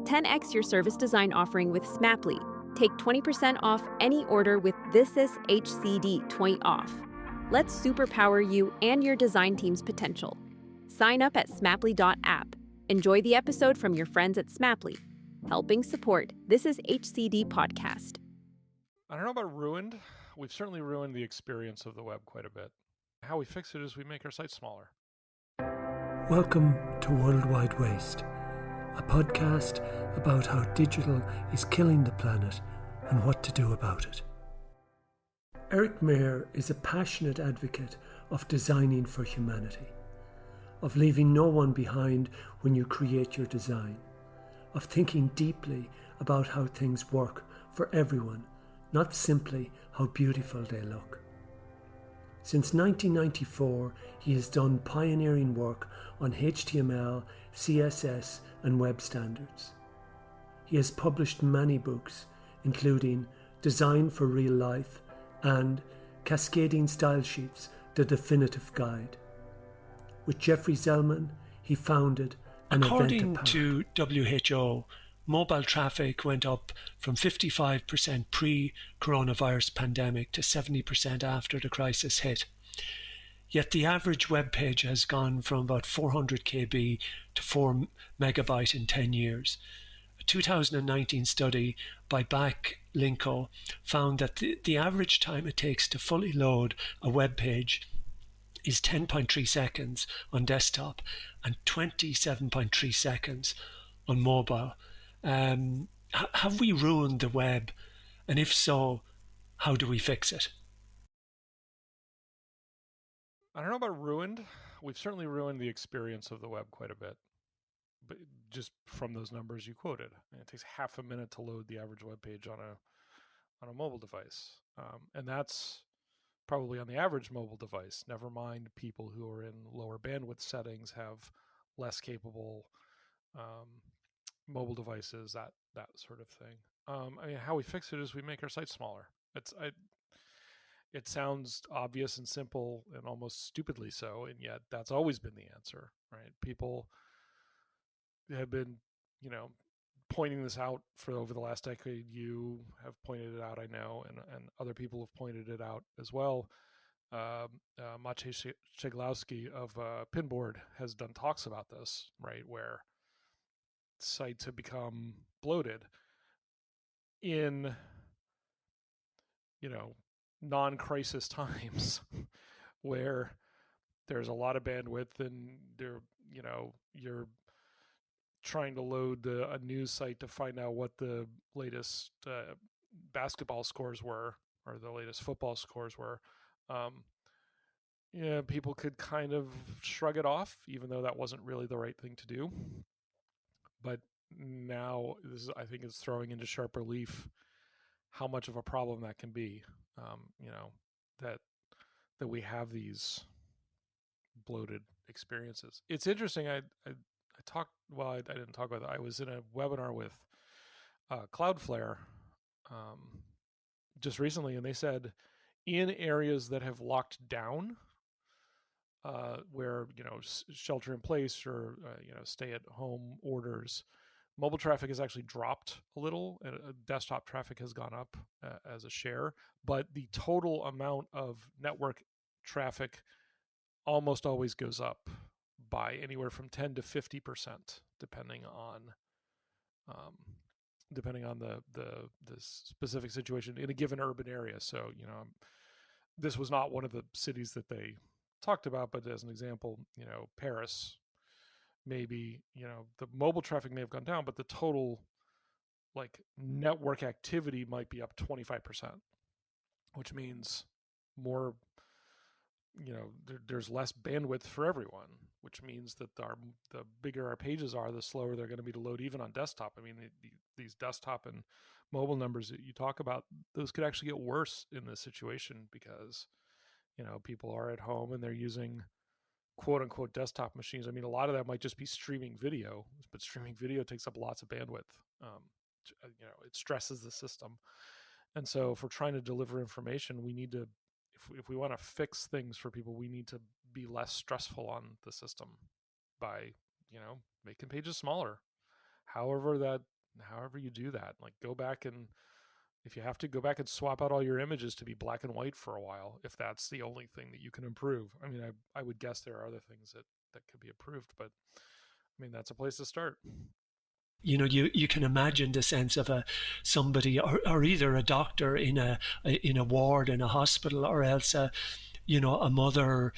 10x your service design offering with Smapply. Take 20% off any order with This Is HCD 20 off. Let's superpower you and your design team's potential. Sign up at smapply.app. Enjoy the episode from your friends at Smapply, helping support This Is HCD podcast. I don't know about ruined. We've certainly ruined the experience of the web quite a bit. How we fix it is we make our site smaller. Welcome to Worldwide Waste, a podcast about how digital is killing the planet and what to do about it. Eric Meyer is a passionate advocate of designing for humanity, of leaving no one behind when you create your design, of thinking deeply about how things work for everyone, not simply how beautiful they look. Since 1994, he has done pioneering work on HTML, CSS, and web standards. He has published many books, including Design for Real Life and Cascading Style Sheets, The Definitive Guide. With Jeffrey Zellman, he founded an According event to WHO, mobile traffic went up from 55% pre-coronavirus pandemic to 70% after the crisis hit. Yet the average web page has gone from about 400 KB to 4 megabyte in 10 years. A 2019 study by Backlinko found that the average time it takes to fully load a web page is 10.3 seconds on desktop and 27.3 seconds on mobile. Have we ruined the web? And if so, how do we fix it? I don't know about ruined. We've certainly ruined the experience of the web quite a bit. But just from those numbers you quoted, it takes half a minute to load the average web page on a mobile device, and that's probably on the average mobile device. Never mind people who are in lower bandwidth settings, have less capable mobile devices, that sort of thing. How we fix it is we make our site smaller. It sounds obvious and simple and almost stupidly so, and yet that's always been the answer, right? People have been, pointing this out for over the last decade. You have pointed it out, I know, and other people have pointed it out as well. Maciej Czeglowski of Pinboard has done talks about this, right, where sites have become bloated in non-crisis times where there's a lot of bandwidth and you're trying to load a news site to find out what the latest basketball scores were or the latest football scores were. People could kind of shrug it off, even though that wasn't really the right thing to do. But now I think it's throwing into sharp relief how much of a problem that can be. That we have these bloated experiences. It's interesting. I didn't talk about that. I was in a webinar with Cloudflare just recently, and they said in areas that have locked down, where shelter in place or stay at home orders, mobile traffic has actually dropped a little, and desktop traffic has gone up as a share, but the total amount of network traffic almost always goes up by anywhere from 10 to 50%, depending on the specific situation in a given urban area. So, this was not one of the cities that they talked about, but as an example, Paris, maybe, the mobile traffic may have gone down, but the total network activity might be up 25%, which means more, there's less bandwidth for everyone, which means that the bigger our pages are, the slower they're going to be to load, even on desktop. I mean, these desktop and mobile numbers that you talk about, those could actually get worse in this situation because, people are at home and they're using quote unquote desktop machines. I mean, a lot of that might just be streaming video, but streaming video takes up lots of bandwidth. It stresses the system. And so if we're trying to deliver information, we need to, if we want to fix things for people, we need to be less stressful on the system by, making pages smaller. However that however you do that, like go back and if you have to go back and swap out all your images to be black and white for a while, if that's the only thing that you can improve. I mean, I would guess there are other things that could be improved, but I mean, that's a place to start. You can imagine the sense of somebody or either a doctor in a ward in a hospital, or else a mother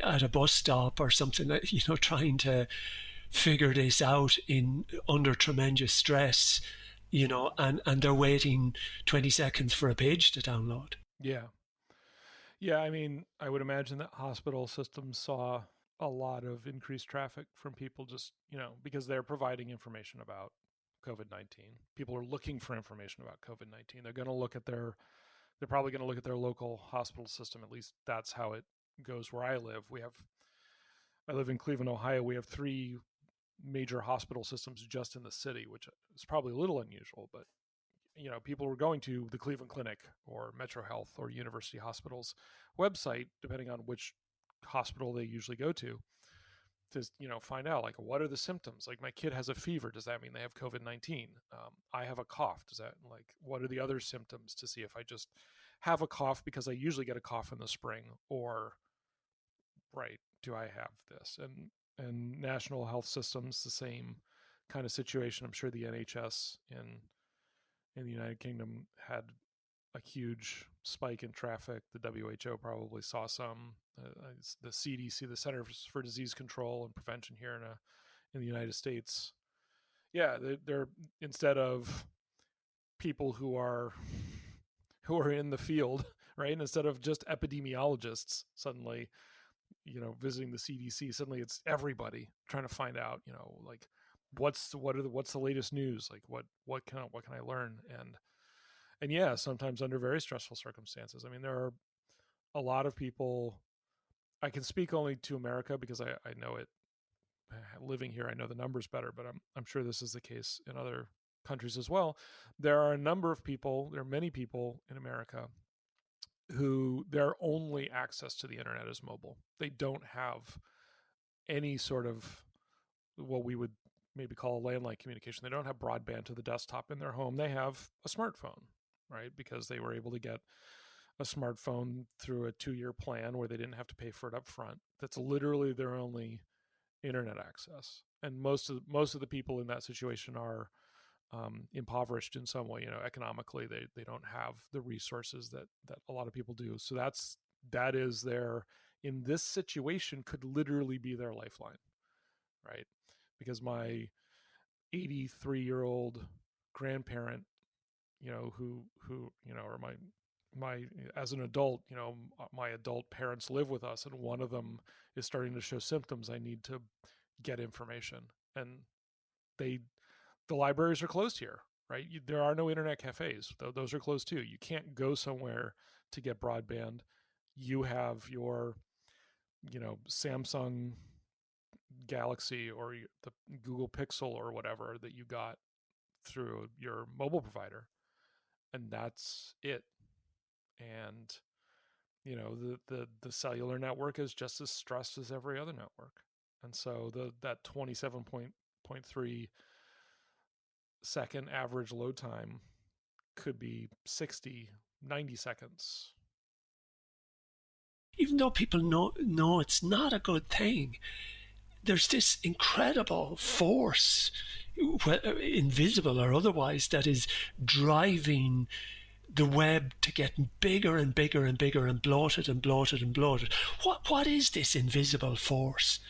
at a bus stop or something, trying to figure this out under tremendous stress, and they're waiting 20 seconds for a page to download. Yeah, I mean, I would imagine that hospital systems saw a lot of increased traffic from people just, because they're providing information about COVID-19. People are looking for information about COVID-19. They're probably going to look at their local hospital system. At least that's how it goes where I live. I live in Cleveland, Ohio. We have 3 major hospital systems just in the city, which is probably a little unusual, but people were going to the Cleveland Clinic or Metro Health or University Hospital's website, depending on which hospital they usually go to find out, like, what are the symptoms? Like, my kid has a fever. Does that mean they have COVID-19? I have a cough. Does that, like, what are the other symptoms, to see if I just have a cough because I usually get a cough in the spring, or, right, do I have this? And national health systems, the same kind of situation. I'm sure the NHS in the United Kingdom had a huge spike in traffic. The WHO probably saw some. The CDC, the Centers for Disease Control and Prevention here in the United States, they're instead of people who are in the field, right? Instead of just epidemiologists suddenly, visiting the CDC, suddenly it's everybody trying to find out, like what's the latest news, like what can I learn, and yeah, sometimes under very stressful circumstances. I mean, there are a lot of people. I can speak only to America because I know it. Living here, I know the numbers better, but I'm sure this is the case in other countries as well. There are many people in America who their only access to the internet is mobile. They don't have any sort of what we would maybe call a landline communication. They don't have broadband to the desktop in their home. They have a smartphone, right? Because they were able to get a smartphone through a 2-year plan where they didn't have to pay for it up front. That's literally their only internet access. And most of the people in that situation are impoverished in some way. Economically, they don't have the resources that a lot of people do. So that is in this situation, could literally be their lifeline, right? Because my 83-year-old grandparent, who or my as an adult, my adult parents live with us, and one of them is starting to show symptoms. I need to get information, and the libraries are closed here, right? There are no internet cafes. Those are closed too. You can't go somewhere to get broadband. You have your, Samsung Galaxy or the Google Pixel or whatever that you got through your mobile provider, and that's it. And the cellular network is just as stressed as every other network, and so that 27.3 second average load time could be 60-90 seconds. Even though people know it's not a good thing, there's this incredible force, invisible or otherwise, that is driving the web to get bigger and bigger and bigger, and bloated and bloated and bloated. What is this invisible force,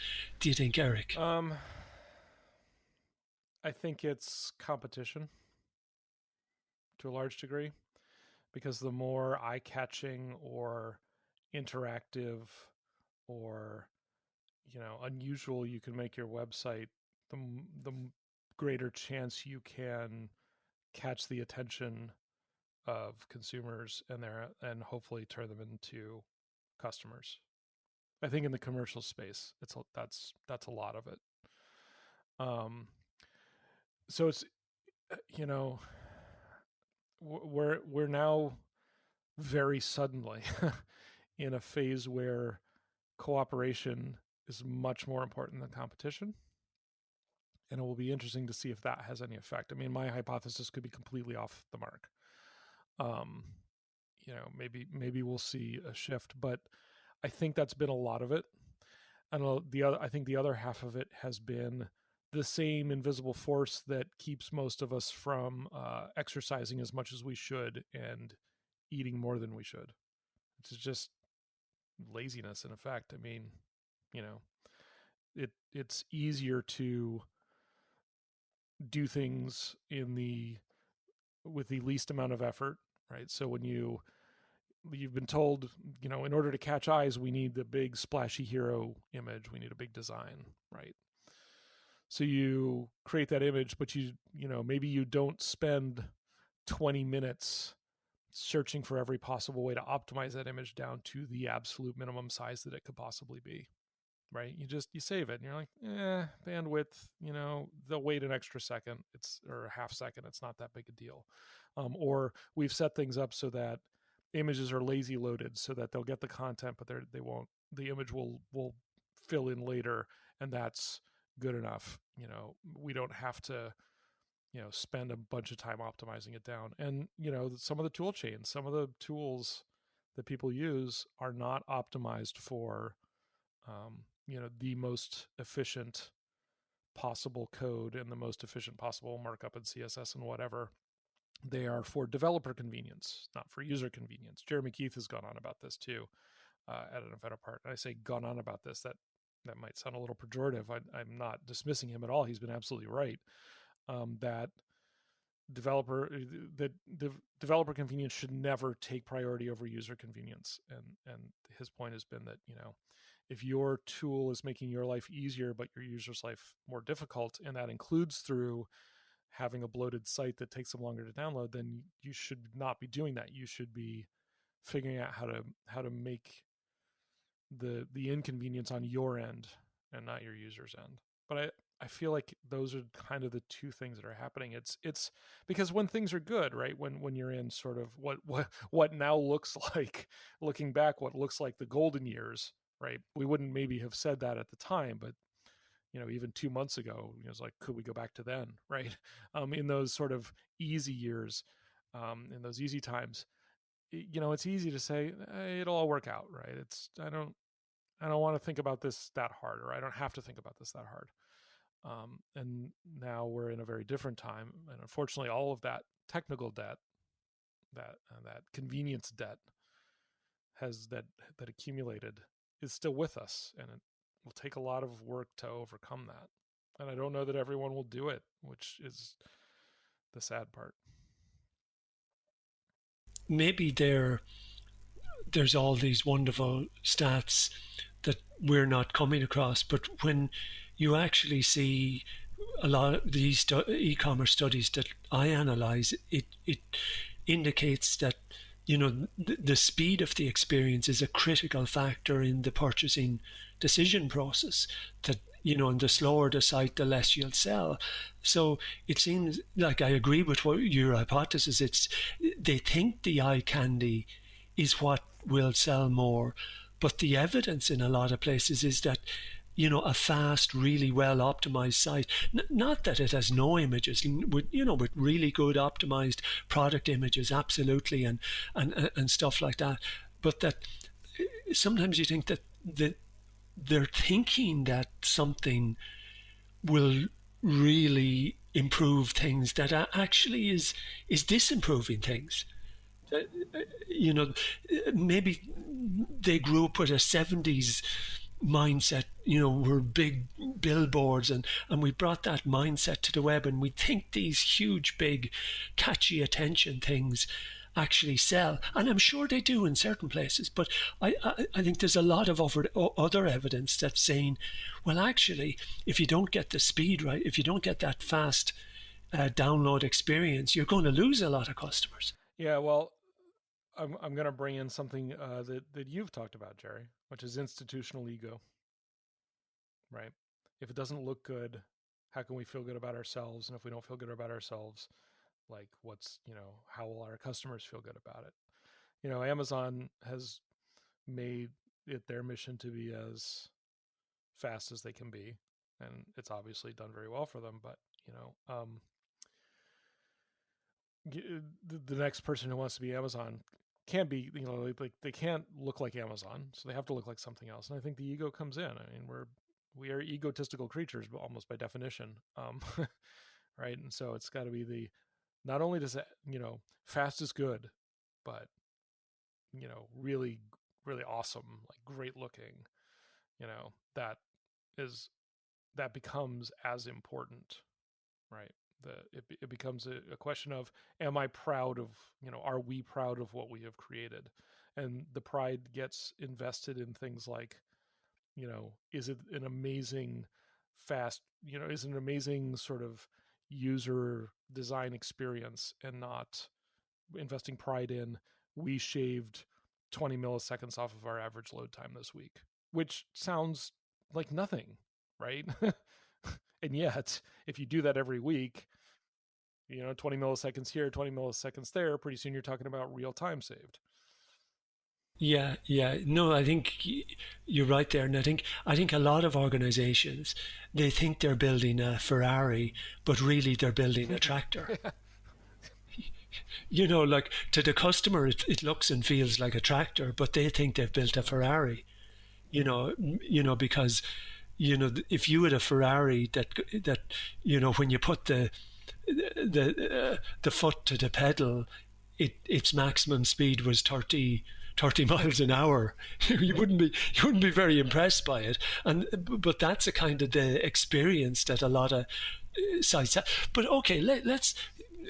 do you think, Eric? I think it's competition to a large degree, because the more eye-catching or interactive or unusual you can make your website, the greater chance you can catch the attention of consumers and hopefully turn them into customers. I think in the commercial space, that's a lot of it. So it's we're now very suddenly in a phase where cooperation is much more important than competition. And it will be interesting to see if that has any effect. I mean, my hypothesis could be completely off the mark. Maybe we'll see a shift, but I think that's been a lot of it. And I think the other half of it has been the same invisible force that keeps most of us from exercising as much as we should and eating more than we should. It's just laziness in effect. I mean, it's easier to do things with the least amount of effort, right? So when you've been told, in order to catch eyes, we need the big splashy hero image, we need a big design, right? So you create that image, but maybe you don't spend 20 minutes searching for every possible way to optimize that image down to the absolute minimum size that it could possibly be, right? You save it and you're like, bandwidth, they'll wait an extra second, or a half second, it's not that big a deal. Or we've set things up so that images are lazy loaded so that they'll get the content, but the image will fill in later, and that's good enough. We don't have to spend a bunch of time optimizing it down. And some of the tool chains, some of the tools that people use are not optimized for the most efficient possible code and the most efficient possible markup in CSS and whatever. They are for developer convenience, not for user convenience. Jeremy Keith has gone on about this too at an event apart. And I say gone on about this, that might sound a little pejorative. I'm not dismissing him at all. He's been absolutely right. That developer convenience should never take priority over user convenience. And his point has been that, if your tool is making your life easier, but your user's life more difficult, and that includes through having a bloated site that takes them longer to download, then you should not be doing that. You should be figuring out how to make the inconvenience on your end and not your user's end. But I feel like those are kind of the two things that are happening. It's because when things are good, right? When you're in sort of what now looks like, looking back, what looks like the golden years, right? We wouldn't maybe have said that at the time, but even 2 months ago, it's like, could we go back to then, right? In those sort of easy years, in those easy times, it's easy to say, it'll all work out, right? I don't want to think about this that hard, or I don't have to think about this that hard. And now we're in a very different time, and unfortunately, all of that technical debt, that convenience debt, that accumulated, is still with us, and it will take a lot of work to overcome that. And I don't know that everyone will do it, which is the sad part. Maybe there's all these wonderful stats that we're not coming across, but when you actually see a lot of these e-commerce studies that I analyze, it indicates that the speed of the experience is a critical factor in the purchasing decision process. That and the slower the site, the less you'll sell. So it seems like I agree with what your hypothesis. They think the eye candy is what will sell more, but the evidence in a lot of places is that a fast, really well optimized site, not that it has no images, with really good optimized product images, absolutely, and stuff like that, but that sometimes you think that they're thinking that something will really improve things that actually is disimproving things. Maybe they grew up with a 70s mindset, we're big billboards, and we brought that mindset to the web, and we think these huge, big, catchy attention things actually sell. And I'm sure they do in certain places, but I think there's a lot of other evidence that's saying, well, actually, if you don't get the speed right, if you don't get that fast download experience, you're going to lose a lot of customers. Yeah, well, I'm going to bring in something that you've talked about, Gerry, which is institutional ego, right? If it doesn't look good, how can we feel good about ourselves? And if we don't feel good about ourselves, like how will our customers feel good about it? Amazon has made it their mission to be as fast as they can be. and it's obviously done very well for them. But the next person who wants to be Amazon can't be, like they can't look like Amazon, so they have to look like something else. And I think the ego comes in. I mean, we are egotistical creatures, but almost by definition, right? And so it's got to be not only does it, fast is good, but really, really awesome, like great looking, that becomes as important, right? It becomes a question of, am I proud of, are we proud of what we have created? And the pride gets invested in things like, is it an amazing fast, is it an amazing sort of user design experience, and not investing pride in, we shaved 20 milliseconds off of our average load time this week, which sounds like nothing, right? And yet, if you do that every week, 20 milliseconds here, 20 milliseconds there, pretty soon you're talking about real time saved. Yeah. No, I think you're right there. And I think a lot of organizations, they think they're building a Ferrari, but really they're building a tractor. Like to the customer, it looks and feels like a tractor, but they think they've built a Ferrari. Because if you had a Ferrari that when you put the foot to the pedal, its maximum speed was 30 miles an hour. you wouldn't be very impressed by it, but that's a kind of the experience that a lot of sites have. But okay, let's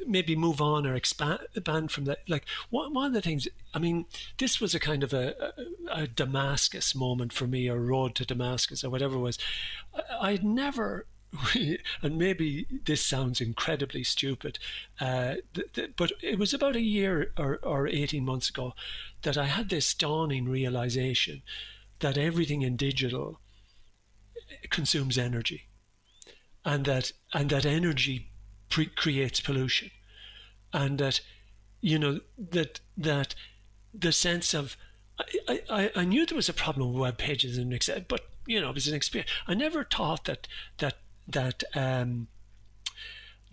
maybe move on or expand from that. Like one of the things, I mean, this was a kind of a Damascus moment for me, or road to Damascus, or whatever it was. I'd never, and maybe this sounds incredibly stupid, but it was about a year or 18 months ago that I had this dawning realization that everything in digital consumes energy, and that energy creates pollution, and that that the sense of, I knew there was a problem with web pages and but it was an experience. I never thought that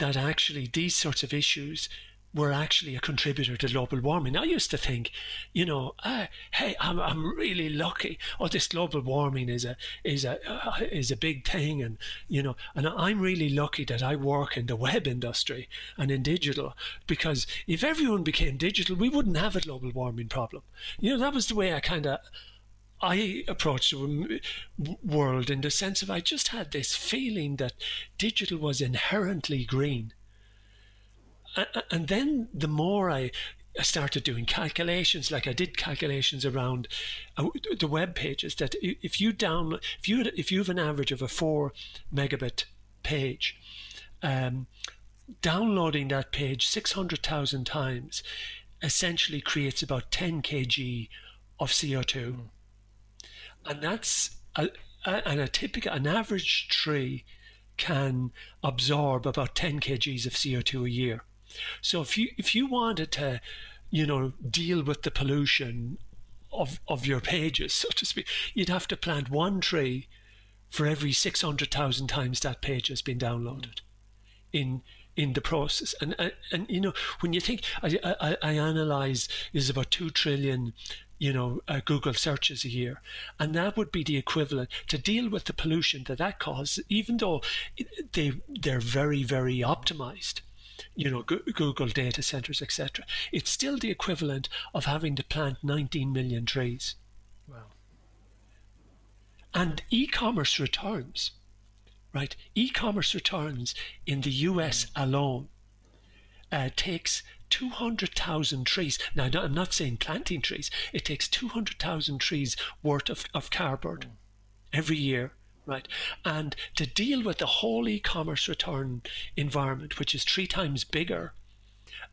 actually these sorts of issues were actually a contributor to global warming. I used to think, hey, I'm really lucky. Oh, this global warming is a big thing, and and I'm really lucky that I work in the web industry and in digital, because if everyone became digital, we wouldn't have a global warming problem. That was the way I approached the world, in the sense of I just had this feeling that digital was inherently green. And then the more I started doing calculations, like I did calculations around the web pages, that if you have an average of a 4 megabit page, downloading that page 600,000 times essentially creates about 10 kg of CO2. And that's an average tree can absorb about 10 kgs of CO2 a year. So if you wanted to, deal with the pollution of your pages, so to speak, you'd have to plant one tree for every 600,000 times that page has been downloaded in the process. And when you think, I analyze, there's about 2 trillion Google searches a year, and that would be the equivalent to deal with the pollution that causes, even though they're very, very optimized, Google data centers, etc. It's still the equivalent of having to plant 19 million trees. Wow. And e-commerce returns, right? E-commerce returns in the US alone takes 200,000 trees. Now, I'm not saying planting trees. It takes 200,000 trees worth of cardboard every year, right? And to deal with the whole e-commerce return environment, which is 3 times bigger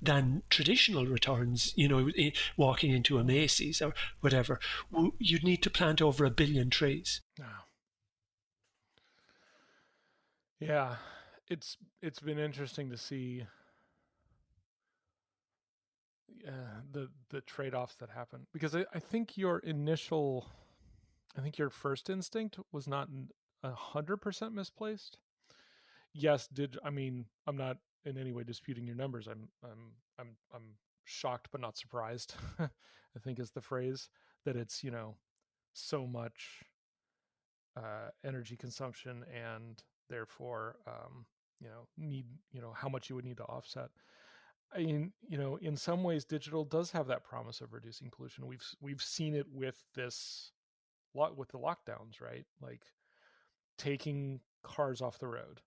than traditional returns, walking into a Macy's or whatever, you'd need to plant over 1 billion trees. Wow. Yeah, it's been interesting to see the trade-offs that happen, because I think your first instinct was not 100% misplaced. Yes, I'm not in any way disputing your numbers. I'm shocked but not surprised. I think is the phrase, that it's, so much energy consumption, and therefore need, how much you would need to offset. I mean, in some ways digital does have that promise of reducing pollution. We've seen it with with the lockdowns, right? Like taking cars off the road,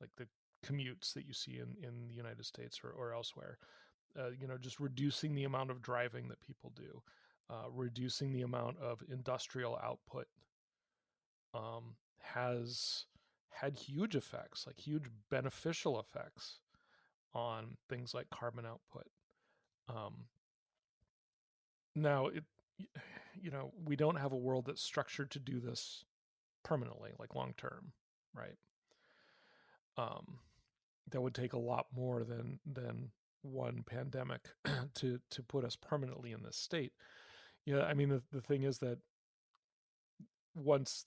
like the commutes that you see in the United States or elsewhere. Just reducing the amount of driving that people do, reducing the amount of industrial output, has had huge effects, like huge beneficial effects on things like carbon output. Now, we don't have a world that's structured to do this permanently, like long term, right? That would take a lot more than one pandemic to put us permanently in this state. Yeah, I mean, the thing is that once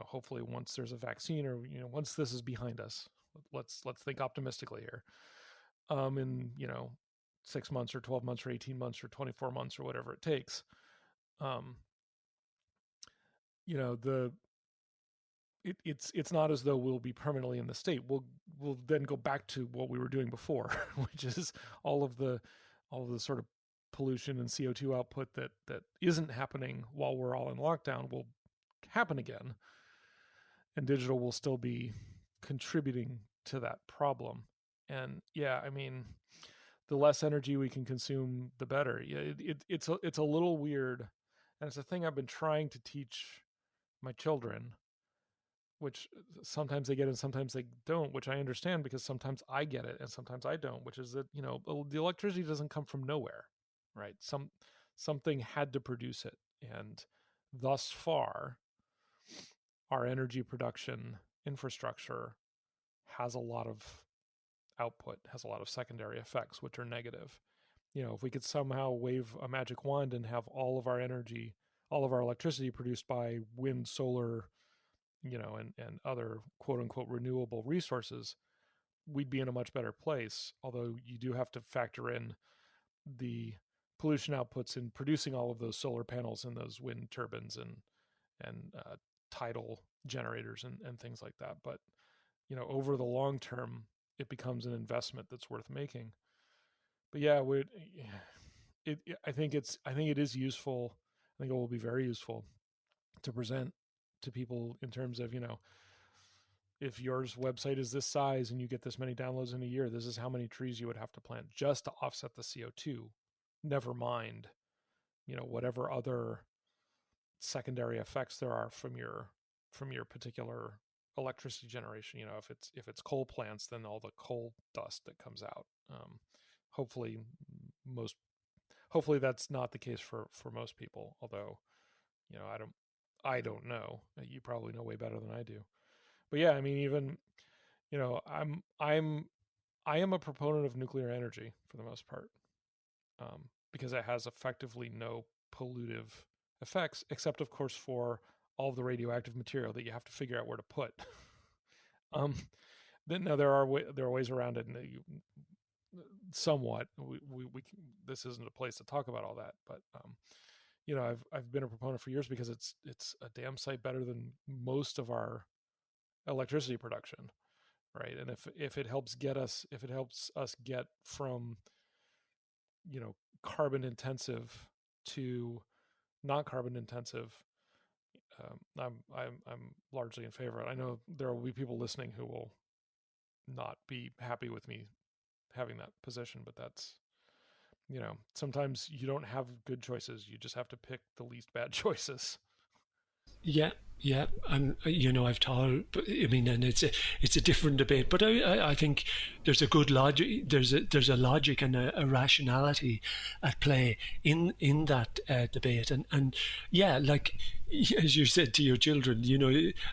hopefully once there's a vaccine, or once this is behind us, let's think optimistically here. In 6 months or 12 months or 18 months or 24 months or whatever it takes, it's not as though we'll be permanently in the state. We'll then go back to what we were doing before, which is all of the sort of pollution and CO2 output that isn't happening while we're all in lockdown will happen again, and digital will still be contributing to that problem. And yeah, I mean, the less energy we can consume, the better. Yeah, it's a little weird, and it's a thing I've been trying to teach my children, which sometimes they get and sometimes they don't, which I understand, because sometimes I get it and sometimes I don't, which is that, the electricity doesn't come from nowhere, right? Something had to produce it. And thus far, our energy production infrastructure has a lot of output, has a lot of secondary effects, which are negative. If we could somehow wave a magic wand and have all of our energy, all of our electricity produced by wind, solar, and other quote unquote renewable resources, we'd be in a much better place. Although you do have to factor in the pollution outputs in producing all of those solar panels and those wind turbines and tidal generators and things like that. But, over the long term, it becomes an investment that's worth making. But yeah, I think it is useful. I think it will be very useful to present to people in terms of, if yours website is this size and you get this many downloads in a year, this is how many trees you would have to plant just to offset the CO2. Never mind, whatever other secondary effects there are from your particular electricity generation. If it's coal plants, then all the coal dust that comes out. Hopefully that's not the case for most people. Although, I don't know. You probably know way better than I do. But yeah, I mean, even, I am a proponent of nuclear energy for the most part, because it has effectively no pollutive effects, except of course for all of the radioactive material that you have to figure out where to put. Then now there are ways around it, and somewhat. We this isn't a place to talk about all that, but I've been a proponent for years because it's a damn sight better than most of our electricity production, right? And if it helps us get from carbon intensive to not carbon intensive, I'm largely in favor of it. I know there will be people listening who will not be happy with me having that position, but that's, sometimes you don't have good choices. You just have to pick the least bad choices. Yeah, and I've told, I mean, and it's a different debate, but I think there's a good logic. There's a logic and a rationality at play in that debate, and yeah, like as you said to your children,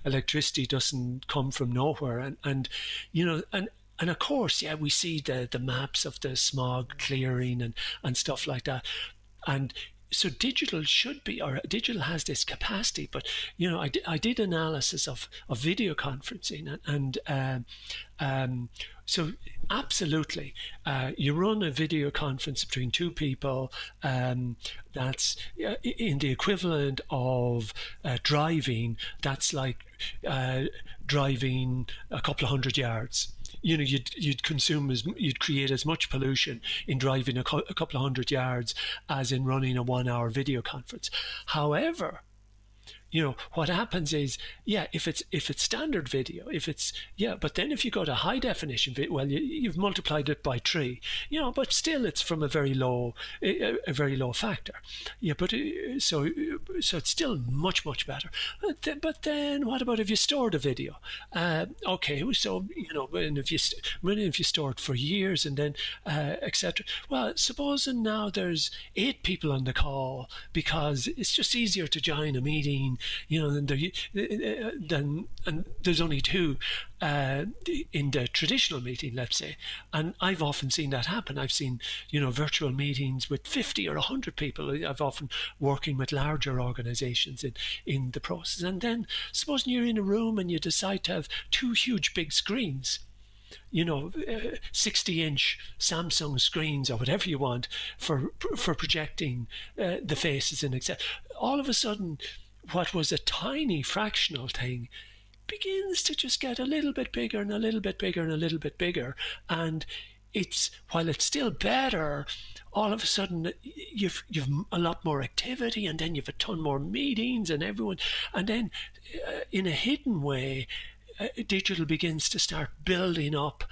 electricity doesn't come from nowhere, and of course, yeah, we see the maps of the smog clearing and stuff like that, and so digital should be, or digital has this capacity, but I did analysis of video conferencing, so absolutely, you run a video conference between two people, that's in the equivalent of driving. That's like driving a couple of 100 yards. You'd create as much pollution in driving a couple of 100 yards as in running a 1 hour video conference. However, what happens is, if it's standard video, but then if you go to high definition video, well, you've multiplied it by 3, but still it's from a very low factor. But so it's still much, much better. But then what about if you store the video? Okay, so and if you store it for years and then etc. Well, supposing now there's 8 people on the call because it's just easier to join a meeting, and there's only 2 in the traditional meeting, let's say. And I've often seen that happen. I've seen, virtual meetings with 50 or 100 people. I've often working with larger organizations in the process. And then supposing you're in a room and you decide to have 2 huge big screens, 60-inch Samsung screens or whatever you want for projecting the faces and etc. All of a sudden, what was a tiny fractional thing begins to just get a little bit bigger and a little bit bigger and a little bit bigger. And while it's still better, all of a sudden you've a lot more activity, and then you've a ton more meetings and everyone. And then in a hidden way, digital begins to start building up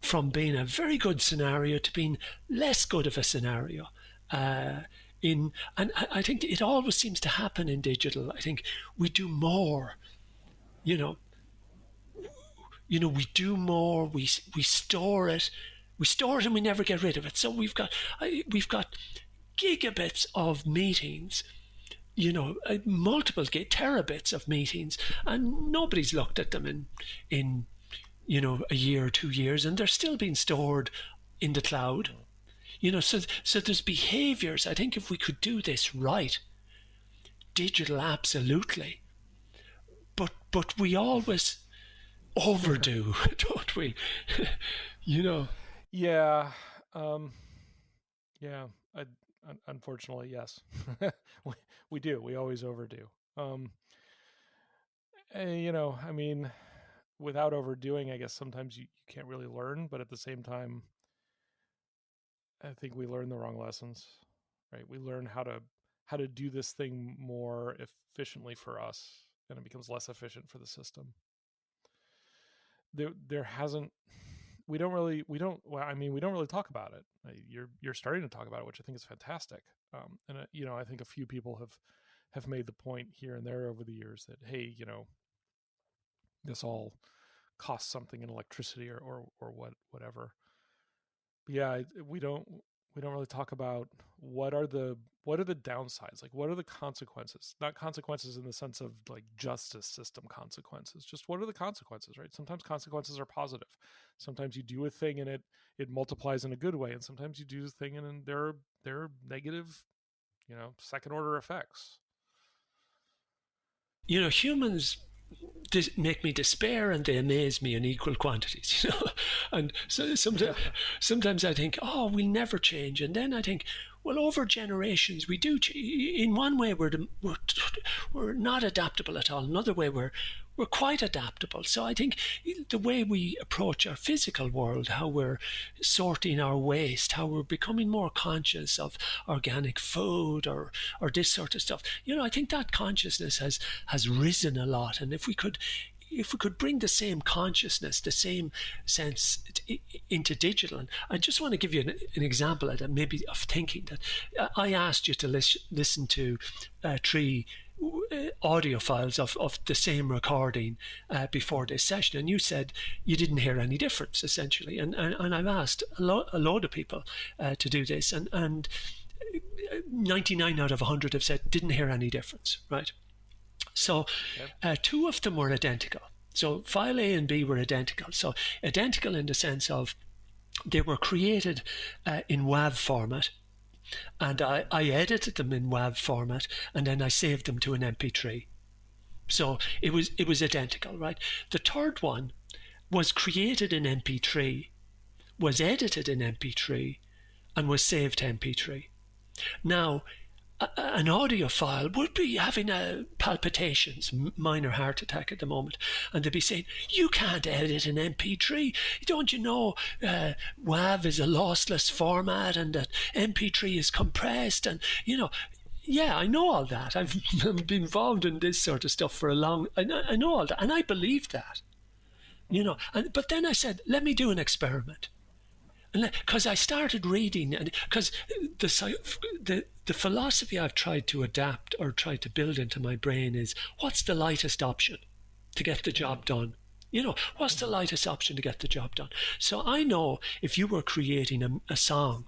from being a very good scenario to being less good of a scenario. And I think it always seems to happen in digital. I think we do more, we do more, we store it and we never get rid of it. So we've got gigabits of meetings, multiple terabits of meetings, and nobody's looked at them in a year or 2 years, and they're still being stored in the cloud. So there's behaviors. I think if we could do this right, digital absolutely, but we always overdo, don't we? Yeah. Unfortunately, yes. we do. We always overdo. Without overdoing, I guess sometimes you can't really learn, but at the same time, I think we learn the wrong lessons, right? We learn how to do this thing more efficiently for us, and it becomes less efficient for the system. We don't really talk about it. You're starting to talk about it, which I think is fantastic. I think a few people have made the point here and there over the years that, hey, this all costs something in electricity or whatever. But yeah, we don't really talk about what are the downsides, like what are the consequences, not consequences in the sense of like justice system consequences, just what are the consequences, right? Sometimes consequences are positive. Sometimes you do a thing and it multiplies in a good way, and sometimes you do the thing and there are negative, second order effects. Humans make me despair and they amaze me in equal quantities, and so sometimes I think, we'll never change, and then I think, well, over generations we do in one way we're not adaptable at all, another way we're quite adaptable. So I think the way we approach our physical world, how we're sorting our waste, how we're becoming more conscious of organic food or this sort of stuff, I think that consciousness has risen a lot. And if we could bring the same consciousness, the same sense into digital. And I just want to give you an example of thinking that I asked you to listen to 3 audio files of the same recording before this session, and you said you didn't hear any difference, essentially. And I've asked a load of people to do this, and 99 out of 100 have said didn't hear any difference, right? So 2 of them were identical. So file A and B were identical. So identical in the sense of they were created in WAV format, and I edited them in WAV format, and then I saved them to an MP3. So it was identical, right? The third one was created in MP3, was edited in MP3, and was saved to MP3. Now, an audiophile would be having palpitations, minor heart attack at the moment, and they'd be saying, you can't edit an MP3. Don't you know WAV is a lossless format and that MP3 is compressed? And, yeah, I know all that. I've been involved in this sort of stuff for a long... I know all that, and I believe that. But then I said, let me do an experiment. Because I started reading, and because the philosophy I've tried to adapt or tried to build into my brain is, what's the lightest option to get the job done? What's the lightest option to get the job done? So I know if you were creating a song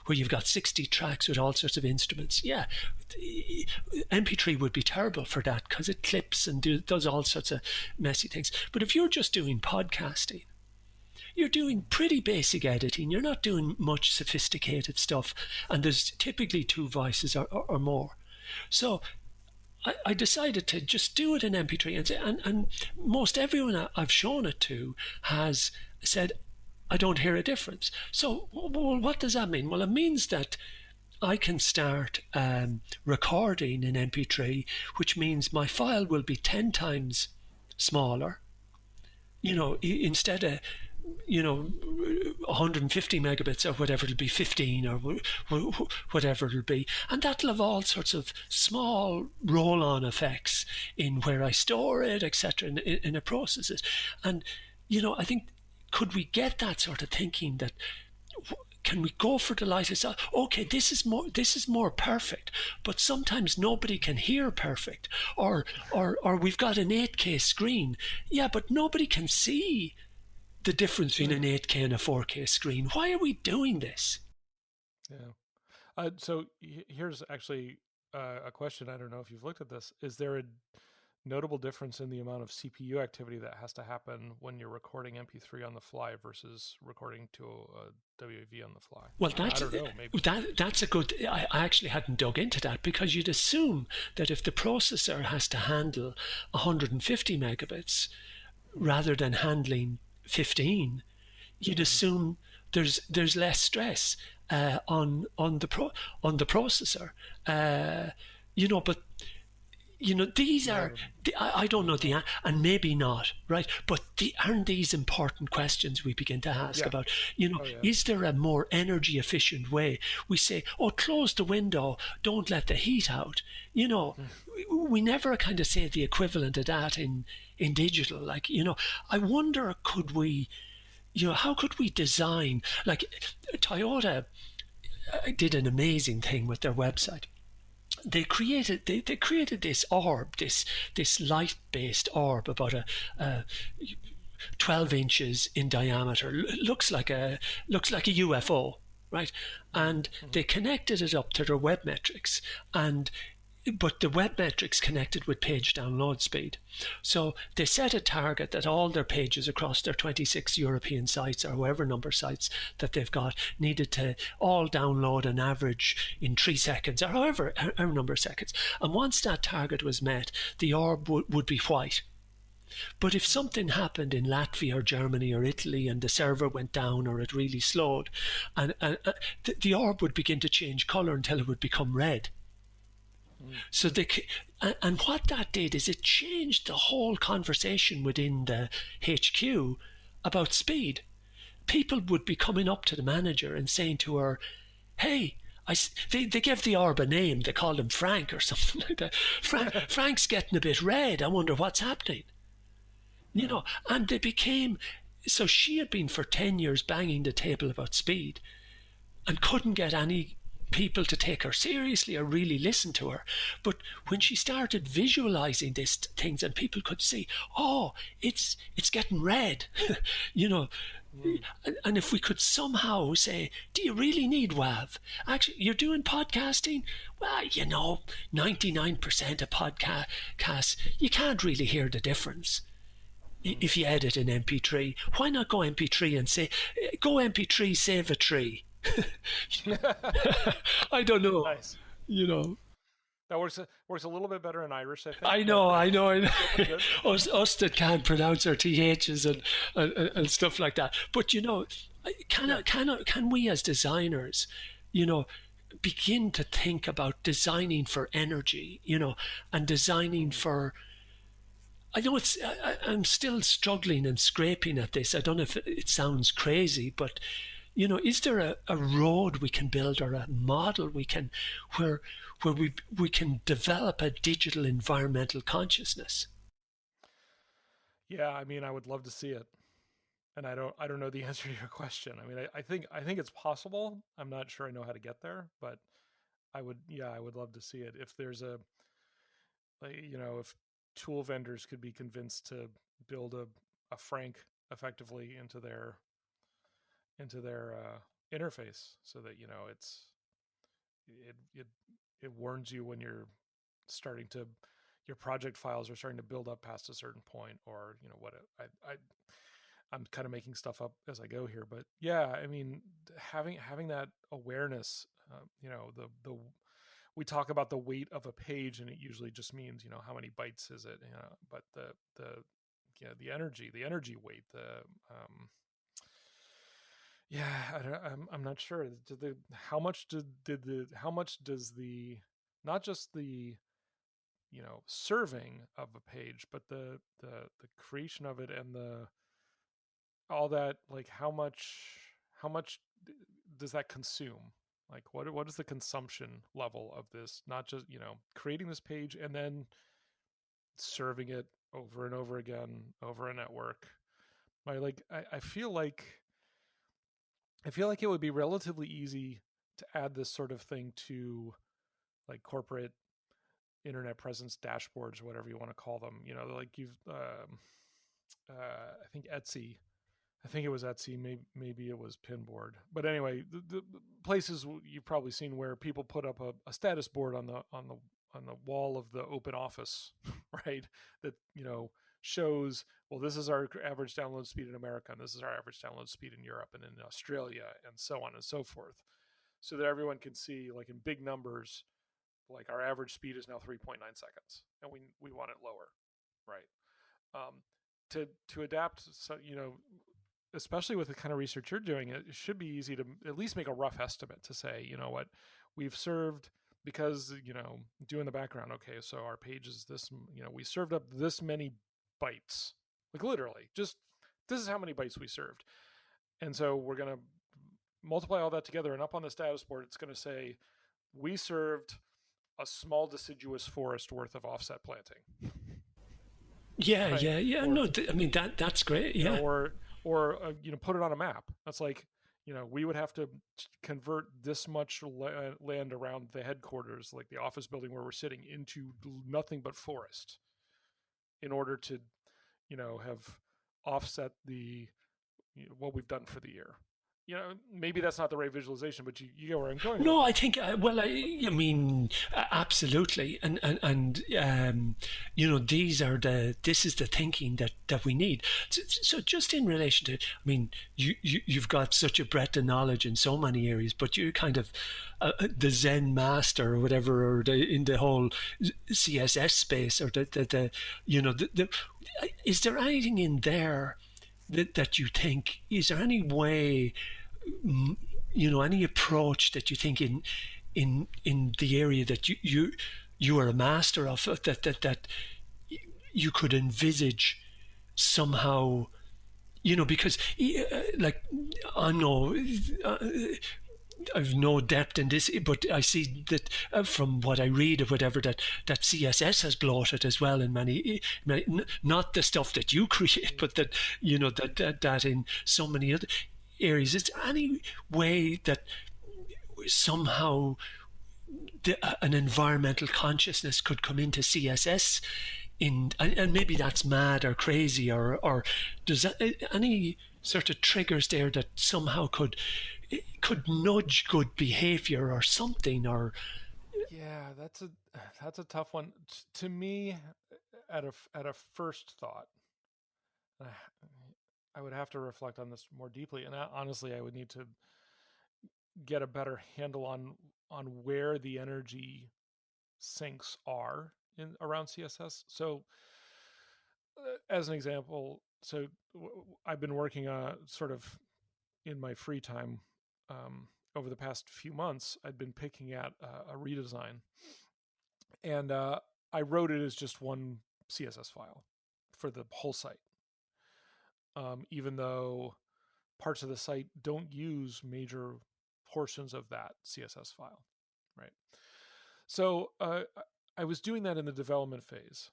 where you've got 60 tracks with all sorts of instruments, yeah, MP3 would be terrible for that because it clips and does all sorts of messy things. But if you're just doing podcasting, you're doing pretty basic editing. You're not doing much sophisticated stuff, and there's typically 2 voices or more. So I decided to just do it in MP3, and most everyone I've shown it to has said, I don't hear a difference. So, well, what does that mean? Well, it means that I can start recording in MP3, which means my file will be 10 times smaller. Instead of 150 megabits or whatever, it'll be 15 or whatever it'll be, and that'll have all sorts of small roll-on effects in where I store it, etc., in a processes. And I think, could we get that sort of thinking that can we go for the lightest? Okay, this is more perfect, but sometimes nobody can hear perfect, or we've got an 8K screen, yeah, but nobody can see the difference between an 8K and a 4K screen. Why are we doing this? Yeah. So here's actually a question. I don't know if you've looked at this. Is there a notable difference in the amount of CPU activity that has to happen when you're recording MP3 on the fly versus recording to a WAV on the fly? Well, I don't know. Maybe that's a good... I actually hadn't dug into that, because you'd assume that if the processor has to handle 150 megabits rather than handling 15, you'd assume there's less stress on the processor, but these are I don't know and maybe not, right? But aren't these important questions we begin to ask about? Is there a more energy efficient way? We say, close the window, don't let the heat out. We never kind of say the equivalent of that in digital. I wonder, could we, how could we design, like Toyota did an amazing thing with their website. They created this orb, this light-based orb, about a 12 inches in diameter. Looks like a UFO, right? And they connected it up to their web metrics, but the web metrics connected with page download speed. So they set a target that all their pages across their 26 European sites, or however number sites that they've got, needed to all download an average in 3 seconds, or however number of seconds. And once that target was met, the orb would be white. But if something happened in Latvia or Germany or Italy and the server went down or it really slowed, and the orb would begin to change colour until it would become red. So and what that did is it changed the whole conversation within the HQ about speed. People would be coming up to the manager and saying to her, hey, they gave the orb a name. They called him Frank or something like that. Frank's getting a bit red. I wonder what's happening. And they became... So she had been for 10 years banging the table about speed and couldn't get any people to take her seriously or really listen to her. But when she started visualizing these things and people could see, it's getting red, and if we could somehow say, do you really need WAV? Actually, you're doing podcasting? Well, 99% of podcasts, you can't really hear the difference. If you edit an MP3, why not go MP3 and say, go MP3, save a tree? I don't know. Nice. That works a little bit better in Irish, I think. I know. us that can't pronounce our ths and stuff like that. But can we as designers, begin to think about designing for energy, and designing for. I know I'm still struggling and scraping at this. I don't know if it sounds crazy, but is there a road we can build, or a model we can, where we can develop a digital environmental consciousness? Yeah, I mean, I would love to see it, and I don't know the answer to your question. I mean, I think it's possible. I'm not sure I know how to get there, but I would love to see it. If there's if tool vendors could be convinced to build a Frank effectively into their interface, so that it warns you when your project files are starting to build up past a certain point, or I'm kind of making stuff up as I go here, but yeah, I mean, having that awareness, we talk about the weight of a page, and it usually just means how many bytes is it, but the energy weight, I'm not sure. How much does the, not just the serving of a page, but the creation of it, and all that, like how much does that consume? Like what is the consumption level of this? Not just creating this page and then serving it over and over again over a network. I feel like it would be relatively easy to add this sort of thing to like corporate internet presence dashboards, or whatever you want to call them. Like I think Etsy. I think it was Etsy. Maybe it was Pinboard. But anyway, the places you've probably seen where people put up a status board on the wall of the open office, right? That shows, well, this is our average download speed in America, and this is our average download speed in Europe and in Australia, and so on and so forth, so that everyone can see, like in big numbers, like our average speed is now 3.9 seconds, and we want it lower, right? To adapt, so especially with the kind of research you're doing, it should be easy to at least make a rough estimate to say, what we've served, because doing the background, okay, so our page is this, we served up this many bytes, like literally just this is how many bytes we served, and so we're going to multiply all that together, and up on the status board it's going to say we served a small deciduous forest worth of offset planting. Yeah, right? Yeah. No, I mean that's great. Yeah. Or put it on a map. That's like, we would have to convert this much land around the headquarters, like the office building where we're sitting, into nothing but forest, in order to, have offset the what we've done for the year. Maybe that's not the right visualization, but you get where I'm going. No, I think, I mean, absolutely. And this is the thinking that we need. So just in relation to, I mean, you've got such a breadth of knowledge in so many areas, but you're kind of the Zen master or whatever, or in the whole CSS space, or is there anything in there that you think, is there any way, any approach that you think in the area that you are a master of, that you could envisage somehow, because like, I've no depth in this, but I see that from what I read or whatever, that CSS has bloated as well in many, not the stuff that you create, but that that in so many other areas. Is there any way that somehow an environmental consciousness could come into CSS? And maybe that's mad or crazy, or does that, any sort of triggers there that somehow could nudge good behavior or something? Or yeah, that's a tough one to me. At a first thought, I would have to reflect on this more deeply, and honestly, I would need to get a better handle on where the energy sinks are in around CSS. So, as an example, I've been working sort of in my free time over the past few months. I'd been picking at a redesign, and I wrote it as just one CSS file for the whole site, even though parts of the site don't use major portions of that CSS file, right? So I was doing that in the development phase.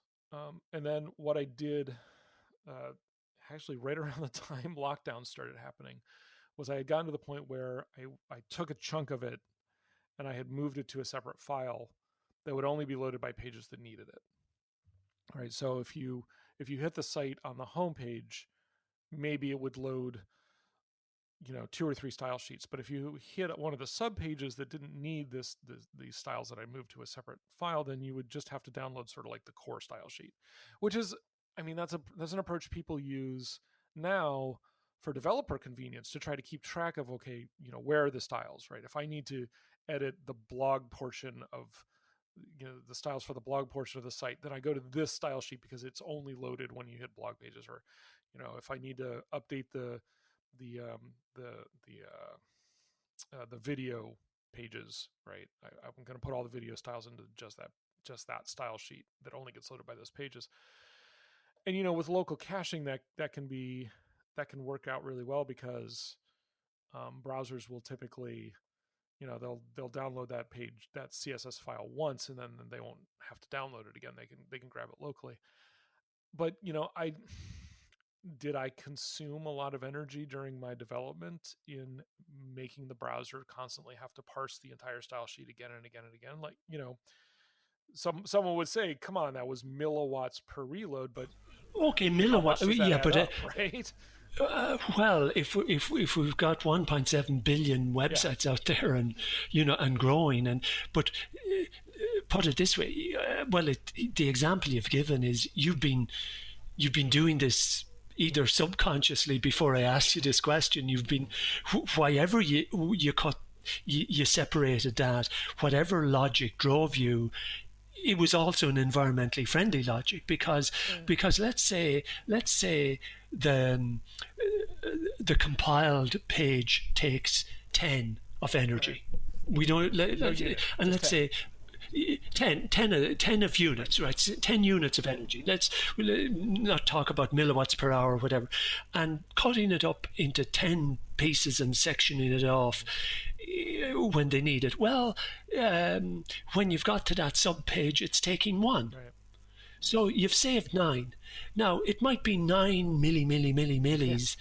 And then what I did, actually right around the time lockdown started happening, was I had gotten to the point where I took a chunk of it and I had moved it to a separate file that would only be loaded by pages that needed it. Right. So if you hit the site on the home page, maybe it would load 2 or 3 style sheets. But if you hit one of the sub pages that didn't need these styles that I moved to a separate file, then you would just have to download sort of like the core style sheet, which is, I mean, that's an approach people use now for developer convenience to try to keep track of, okay, where are the styles, right? If I need to edit the blog portion of, the styles for the blog portion of the site, then I go to this style sheet because it's only loaded when you hit blog pages. Or, if I need to update the video pages, right? I'm going to put all the video styles into just that style sheet that only gets loaded by those pages. And with local caching, that can work out really well, because browsers will typically, they'll download that page, that CSS file once, and then they won't have to download it again. They can grab it locally. But did I consume a lot of energy during my development in making the browser constantly have to parse the entire style sheet again and again and again? Like, someone would say, come on, that was milliwatts per reload, but okay, milliwatt, yeah, but up, right? Well, if we've got 1.7 billion websites out there, and and growing, but put it this way, the example you've given is you've been doing this either subconsciously before I asked you this question. You've been, wherever you separated that, whatever logic drove you, it was also an environmentally friendly logic, because let's say the compiled page takes 10 of energy. Right. We don't, and let's say 10 of units, right? 10 units of energy. Let's not talk about milliwatts per hour or whatever. And cutting it up into 10 pieces and sectioning it off when they need it. Well, when you've got to that sub page, it's taking 1. Right. So you've saved 9. Now, it might be 9 millis,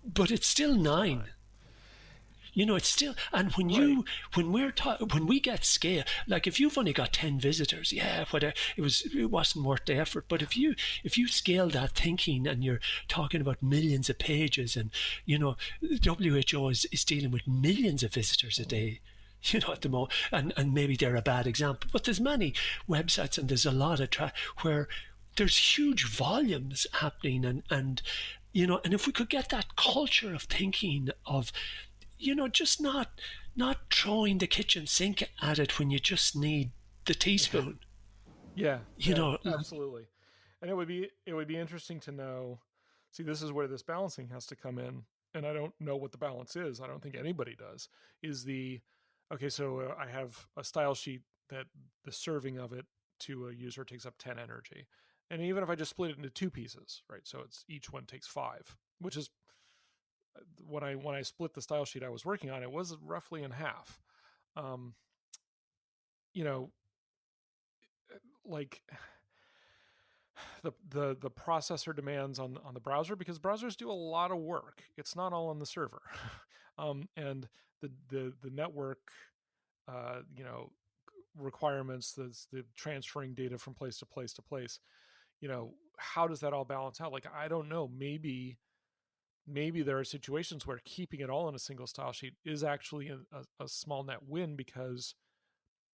but it's still 9. It's still, and when we get scale, like if you've only got 10 visitors, whatever, it wasn't worth the effort. But if you scale that thinking, and you're talking about millions of pages, and WHO is dealing with millions of visitors a day, at the moment, and maybe they're a bad example, but there's many websites, and there's a lot of where there's huge volumes happening, and if we could get that culture of thinking of, just not throwing the kitchen sink at it when you just need the teaspoon. Yeah, absolutely. And it would be interesting to know. See, this is where this balancing has to come in, and I don't know what the balance is. I don't think anybody does. So I have a style sheet that the serving of it to a user takes up 10 energy, and even if I just split it into 2 pieces, right? So it's each one takes 5, which is, when I split the style sheet I was working on, it was roughly in half. Like the processor demands on the browser, because browsers do a lot of work. It's not all on the server, and the network, requirements, the transferring data from place to place to place. How does that all balance out? Like, I don't know. Maybe there are situations where keeping it all in a single style sheet is actually a small net win, because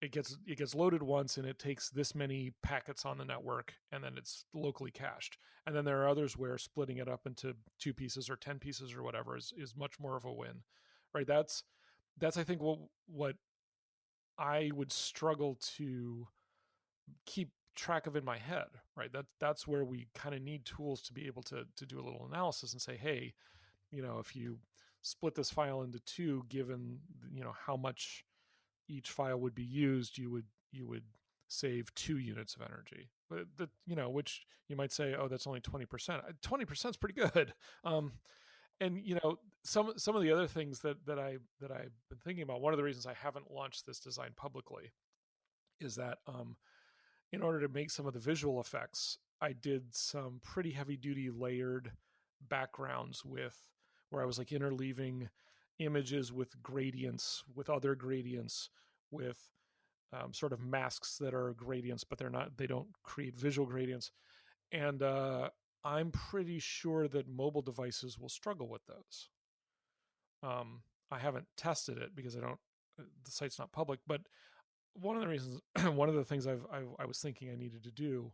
it gets loaded once and it takes this many packets on the network, and then it's locally cached. And then there are others where splitting it up into 2 pieces or 10 pieces or whatever is much more of a win, right? That's that's, I think, what I would struggle to keep track of in my head, right? That's where we kind of need tools to be able to do a little analysis and say, hey, if you split this file into two, given how much each file would be used, you would save 2 units of energy. But which you might say, oh, that's only 20%. 20% is pretty good. And some of the other things that I've been thinking about. One of the reasons I haven't launched this design publicly is that in order to make some of the visual effects, I did some pretty heavy duty layered backgrounds where I was like interleaving images with gradients, with other gradients, with sort of masks that are gradients, but they don't create visual gradients. And I'm pretty sure that mobile devices will struggle with those. I haven't tested it because the site's not public, but one of the reasons, one of the things I was thinking I needed to do,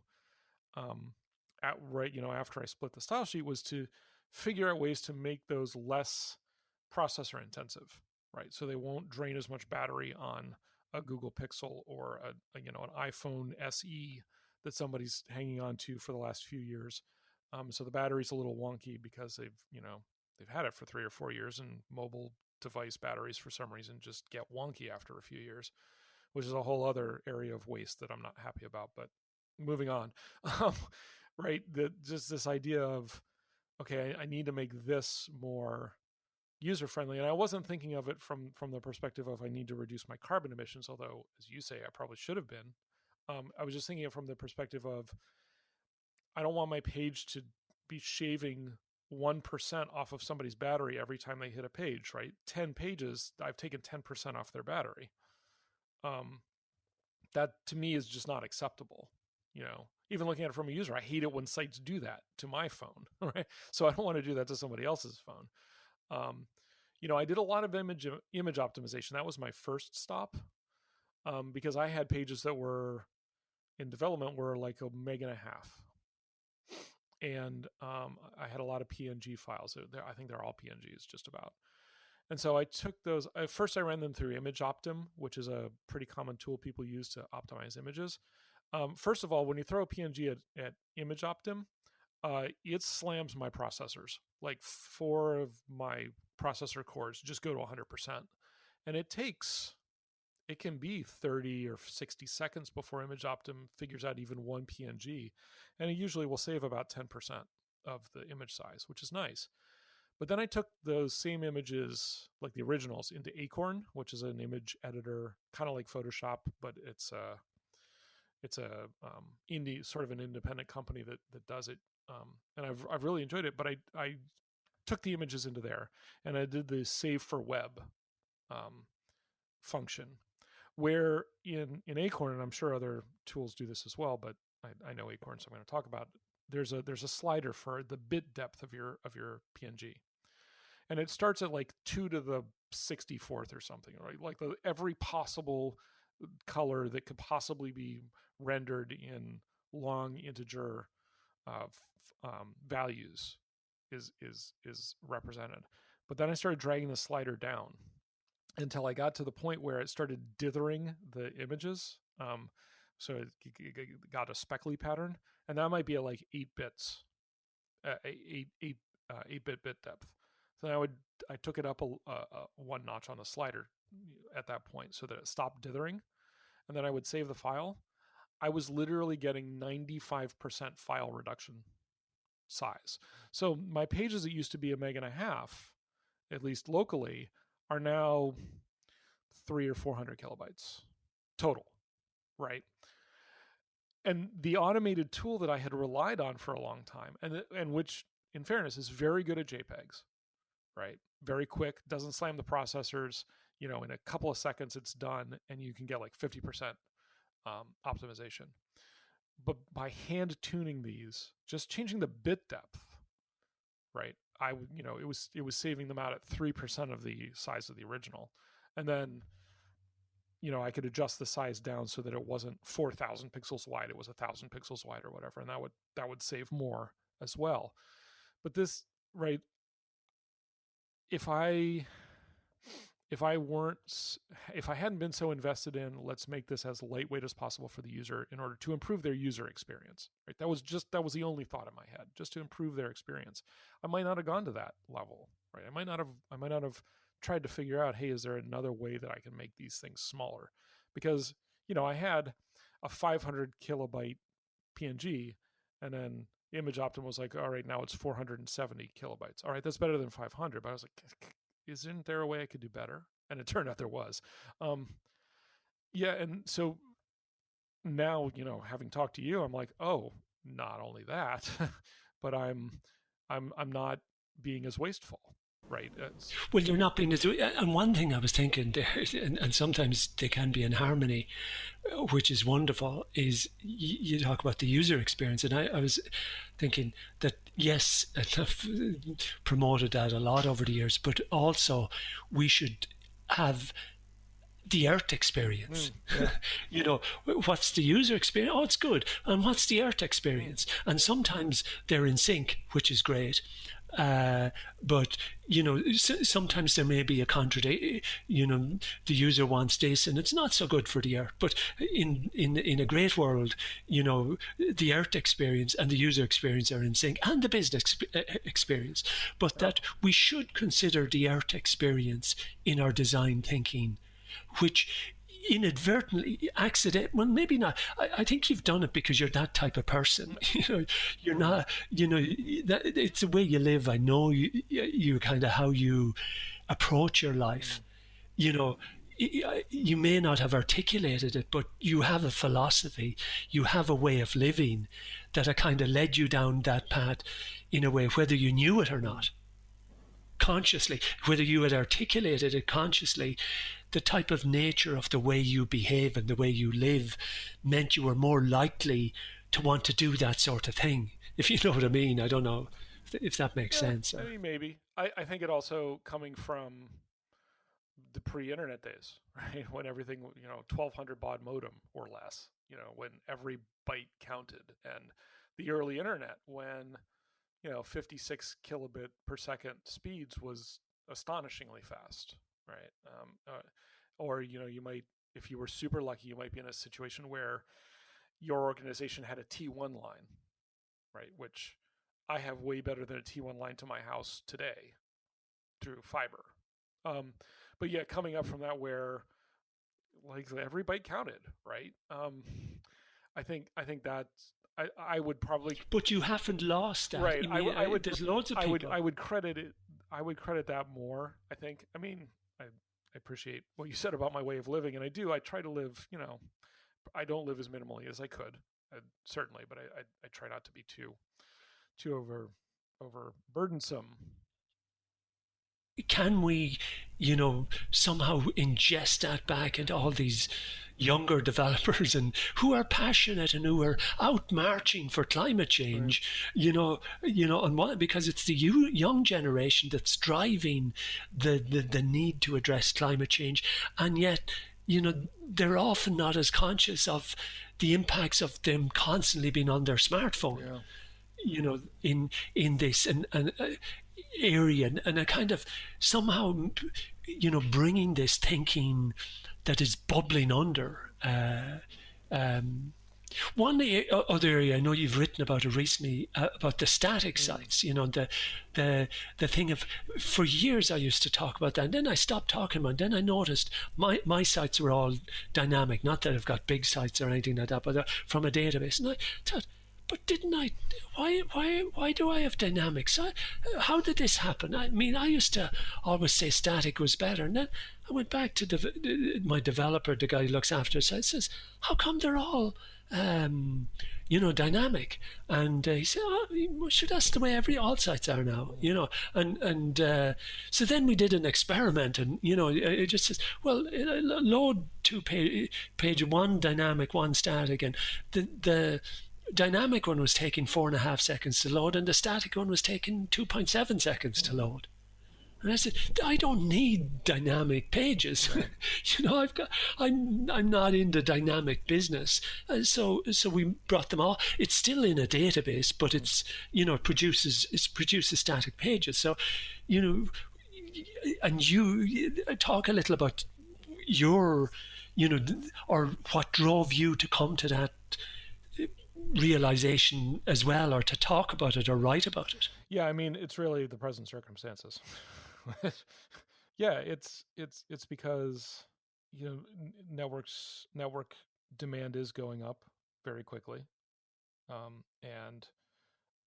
after I split the style sheet, was to figure out ways to make those less processor intensive, right? So they won't drain as much battery on a Google Pixel or an iPhone SE that somebody's hanging on to for the last few years. So the battery's a little wonky because they've had it for 3 or 4 years, and mobile device batteries for some reason just get wonky after a few years, which is a whole other area of waste that I'm not happy about. But moving on, right? Just this idea of, okay, I need to make this more user friendly, and I wasn't thinking of it from the perspective of I need to reduce my carbon emissions, although, as you say, I probably should have been. I was just thinking it from the perspective of I don't want my page to be shaving 1% off of somebody's battery every time they hit a page, right? 10 pages, I've taken 10% off their battery. That to me is just not acceptable. Even looking at it from a user, I hate it when sites do that to my phone, right? So I don't want to do that to somebody else's phone. I did a lot of image optimization. That was my first stop, because I had pages that were in development were like 1.5 MB. And I had a lot of PNG files. I think they're all PNGs just about. And so I took those. First, I ran them through Image Optim, which is a pretty common tool people use to optimize images. First of all, when you throw a PNG at Image Optim, it slams my processors. Like 4 of my processor cores just go to 100%. And it can be 30 or 60 seconds before Image Optim figures out even one PNG. And it usually will save about 10% of the image size, which is nice. But then I took those same images, like the originals, into Acorn, which is an image editor, kind of like Photoshop, but it's a indie, sort of an independent company that does it. And I've really enjoyed it. But I took the images into there, and I did the save for web function, where in Acorn, and I'm sure other tools do this as well, but I know Acorn, so I'm going to talk about it. There's a slider for the bit depth of your PNG, and it starts at like 2 to the 64th or something, right? Like every possible color that could possibly be rendered in long integer values is represented. But then I started dragging the slider down until I got to the point where it started dithering the images. So it got a speckly pattern, and that might be at like 8 bits, 8-bit bit depth. So I took it up one notch on the slider at that point so that it stopped dithering, and then I would save the file. I was literally getting 95% file reduction size. So my pages that used to be 1.5 MB, at least locally, are now 300 or 400 kilobytes total, right? And the automated tool that I had relied on for a long time, and which, in fairness, is very good at JPEGs, right? Very quick, doesn't slam the processors. In a couple of seconds, it's done, and you can get like 50% optimization. But by hand tuning these, just changing the bit depth, right? It was saving them out at 3% of the size of the original, and then I could adjust the size down so that it wasn't 4,000 pixels wide; it was 1,000 pixels wide or whatever, and that would save more as well. But this, right? If I if I hadn't been so invested in, let's make this as lightweight as possible for the user in order to improve their user experience, right? That was the only thought in my head, just to improve their experience. I might not have gone to that level, right? I might not have tried to figure out, hey, is there another way that I can make these things smaller? Because, I had a 500 kilobyte PNG, and then ImageOptim was like, all right, now it's 470 kilobytes. All right, that's better than 500. But I was like, isn't there a way I could do better? And it turned out there was. Yeah, and so now, having talked to you, I'm like, oh, not only that, but I'm not being as wasteful. Right. Well, you're not being as... And one thing I was thinking there, and sometimes they can be in harmony, which is wonderful, is you talk about the user experience. And I was thinking that, yes, I've promoted that a lot over the years, but also we should have the Earth experience. Yeah. What's the user experience? Oh, it's good. And what's the Earth experience? And sometimes they're in sync, which is great. But sometimes there may be a contradiction. The user wants this, and it's not so good for the Earth. But in a great world, the Earth experience and the user experience are in sync, and the business experience. But that we should consider the Earth experience in our design thinking, which inadvertently, well, maybe not. I think you've done it because you're that type of person. You're not. It's the way you live. I know you kind of how you approach your life. You may not have articulated it, but you have a philosophy. You have a way of living that kind of led you down that path in a way, whether you knew it or not. Consciously, whether you had articulated it consciously, the type of nature of the way you behave and the way you live meant you were more likely to want to do that sort of thing. If you know what I mean. I don't know if that makes sense. Maybe. I think it also coming from the pre-internet days, right? When everything, 1200 baud modem or less, when every byte counted, and the early internet when 56 kilobit per second speeds was astonishingly fast, right? Or you might, if you were super lucky, you might be in a situation where your organization had a T1 line, right? Which I have way better than a T1 line to my house today through fiber. But yeah, coming up from that where like every byte counted, right? I think that's. I would probably, but you haven't lost that, right? I would. There's loads of people. I would credit it. I would credit that more. I think. I mean, I appreciate what you said about my way of living, and I do. I try to live. I don't live as minimally as I could, certainly, but I try not to be too over burdensome. Can we, somehow ingest that back into all these younger developers and who are passionate and who are out marching for climate change, right. Because it's the young generation that's driving the need to address climate change, and yet, they're often not as conscious of the impacts of them constantly being on their smartphone. Yeah. In this and area, and a kind of somehow, bringing this thinking that is bubbling under. One other area I know you've written about it recently, about the static sites. The thing of, for years I used to talk about that, and then I stopped talking about it. Then I noticed my sites were all dynamic. Not that I've got big sites or anything like that, but from a database. And I thought, but didn't I? Why do I have dynamics? How did this happen? I mean, I used to always say static was better, and then I went back to my developer, the guy who looks after it, says, how come they're all, dynamic? And he said, oh, sure, that's the way all sites are now, And so then we did an experiment, and it just says, well, load two page one dynamic, one static, and the dynamic one was taking 4.5 seconds to load, and the static one was taking 2.7 seconds to load. And I said, I don't need dynamic pages. I'm not in the dynamic business. So we brought them all. It's still in a database, but it's, it produces static pages. So, and you talk a little about your, or what drove you to come to that realization as well, or to talk about it or write about it. Yeah, I mean, it's really the present circumstances. Yeah, it's because network demand is going up very quickly, and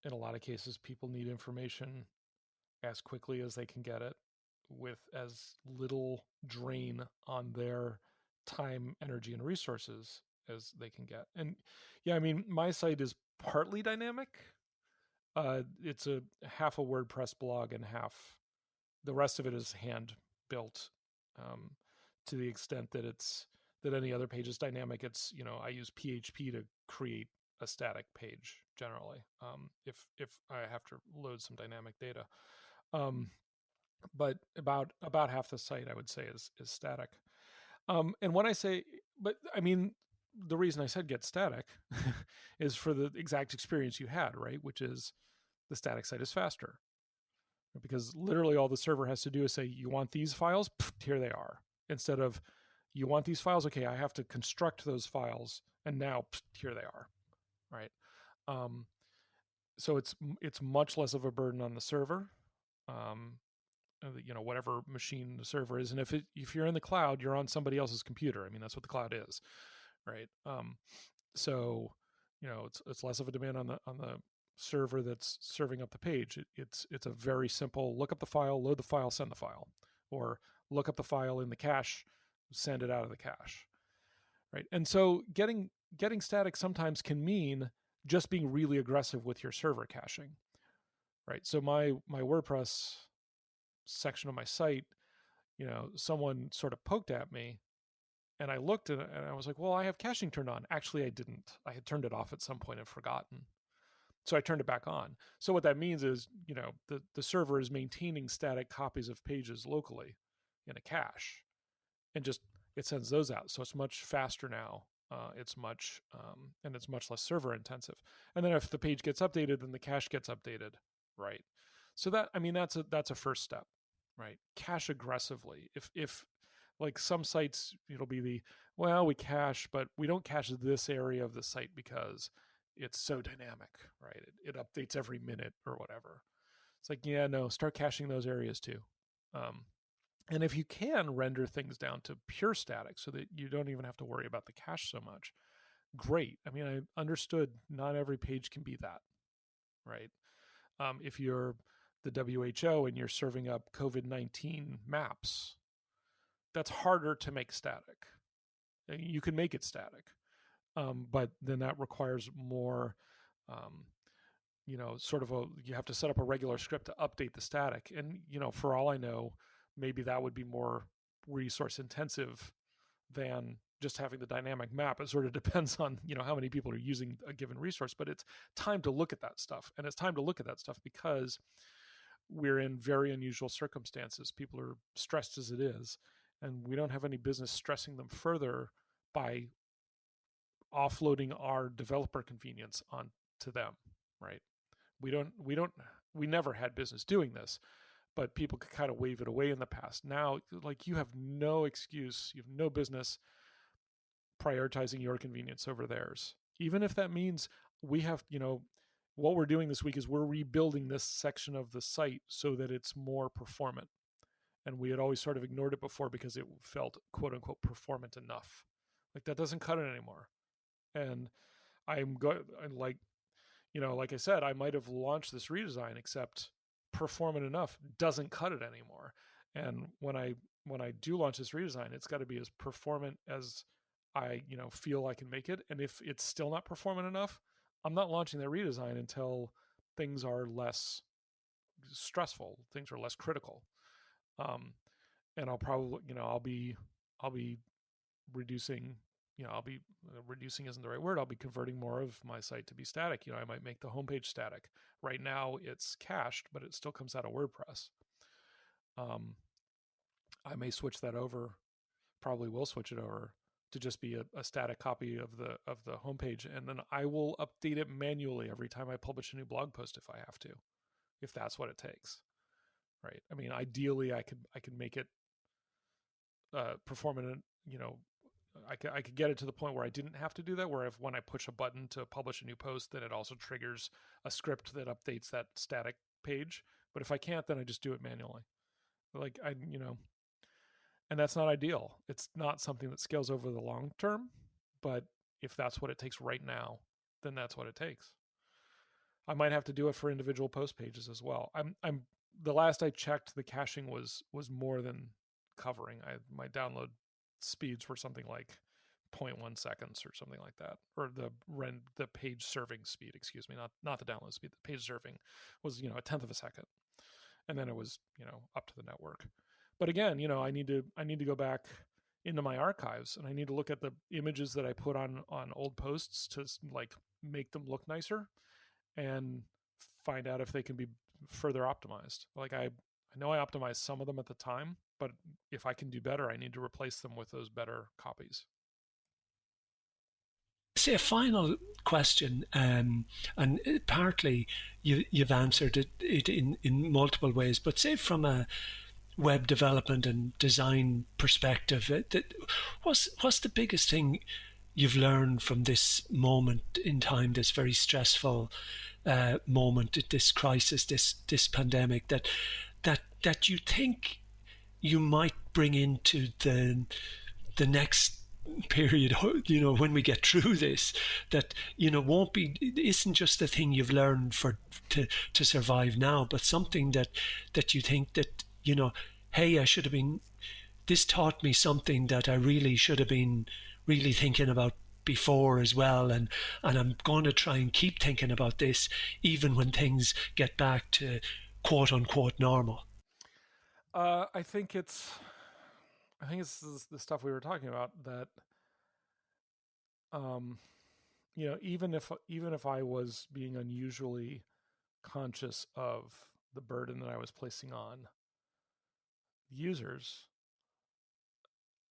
in a lot of cases, people need information as quickly as they can get it, with as little drain on their time, energy, and resources as they can get. And yeah, I mean, my site is partly dynamic. It's a half a WordPress blog and half the rest of it is hand built, um, to the extent that that any other page is dynamic. It's I use PHP to create a static page generally, if I have to load some dynamic data. But about half the site I would say is static. And when I say, but I mean, the reason I said get static is for the exact experience you had, right? Which is the static site is faster, because literally all the server has to do is say, you want these files? Pfft, here they are. Instead of, you want these files? Okay, I have to construct those files, and now pfft, here they are, right? So it's much less of a burden on the server, whatever machine the server is. And if you're in the cloud, you're on somebody else's computer. I mean, that's what the cloud is, right? So it's less of a demand on the server that's serving up the page. It's a very simple look up the file, load the file, send the file, or look up the file in the cache, send it out of the cache, right? And so getting static sometimes can mean just being really aggressive with your server caching, right? So my WordPress section of my site, someone sort of poked at me, and I looked at it and I was like, well, I have caching turned on. Actually, I didn't. I had turned it off at some point and forgotten. So I turned it back on. So what that means is, the server is maintaining static copies of pages locally in a cache, and just it sends those out. So it's much faster now. It's much less server intensive. And then if the page gets updated, then the cache gets updated, right? So that's a first step, right? Cache aggressively. If like some sites, it'll be we cache, but we don't cache this area of the site because it's so dynamic, right? It updates every minute or whatever. It's like, yeah, no, start caching those areas too. And if you can render things down to pure static so that you don't even have to worry about the cache so much, great. I mean, I understood not every page can be that, right? If you're the WHO and you're serving up COVID-19 maps, that's harder to make static. You can make it static, but then that requires more, you have to set up a regular script to update the static. And, for all I know, maybe that would be more resource intensive than just having the dynamic map. It sort of depends on, how many people are using a given resource, but it's time to look at that stuff. And it's time to look at that stuff because we're in very unusual circumstances. People are stressed as it is, and we don't have any business stressing them further by offloading our developer convenience onto them, right? We never had business doing this, but people could kind of wave it away in the past. Now, like, you have no excuse, you have no business prioritizing your convenience over theirs. Even if that means we have, what we're doing this week is we're rebuilding this section of the site so that it's more performant. And we had always sort of ignored it before because it felt quote unquote performant enough. Like, that doesn't cut it anymore. And like I said, I might have launched this redesign, except performant enough doesn't cut it anymore. And when I do launch this redesign, it's got to be as performant as I feel I can make it. And if it's still not performant enough, I'm not launching that redesign until things are less stressful, things are less critical. And I'll probably I'll be reducing. Reducing isn't the right word. I'll be converting more of my site to be static. I might make the homepage static. Right now it's cached, but it still comes out of WordPress. I may switch that over, probably will switch it over to just be a static copy of the homepage. And then I will update it manually every time I publish a new blog post if I have to, if that's what it takes. right? I mean, ideally, I could make it perform in, I could get it to the point where I didn't have to do that, where when I push a button to publish a new post, then it also triggers a script that updates that static page. But if I can't, then I just do it manually. Like and that's not ideal. It's not something that scales over the long term, but if that's what it takes right now, then that's what it takes. I might have to do it for individual post pages as well. I'm the last I checked, the caching was more than covering. My download speeds were something like 0.1 seconds or something like that, or the page serving speed, excuse me, not the download speed. The page serving was a tenth of a second, and then it was up to the network. But again, I need to go back into my archives, and I need to look at the images that I put on old posts to like make them look nicer, and find out if they can be further optimized. Like I know I optimized some of them at the time, but if I can do better, I need to replace them with those better copies. Say a final question, and partly you've answered it in multiple ways, but say from a web development and design perspective, what's the biggest thing you've learned from this moment in time, this very stressful moment, this crisis, this pandemic, that you think you might bring into the next period, when we get through this, that isn't just the thing you've learned to survive now, but something that you think that hey, this taught me something that I really should have been really thinking about before as well, and I'm going to try and keep thinking about this even when things get back to quote unquote normal. I think it's the stuff we were talking about, that even if I was being unusually conscious of the burden that I was placing on users,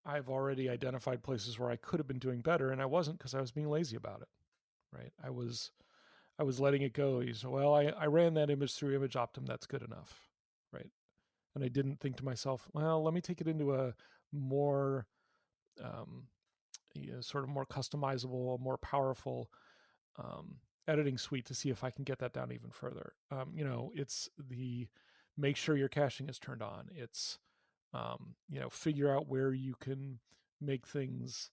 I've already identified places where I could have been doing better, and I wasn't, because I was being lazy about it. Right? I was letting it go. Well, I ran that image through ImageOptim. That's good enough. Right? And I didn't think to myself, well, let me take it into a more sort of more customizable, more powerful editing suite to see if I can get that down even further. It's the make sure your caching is turned on. It's figure out where you can make things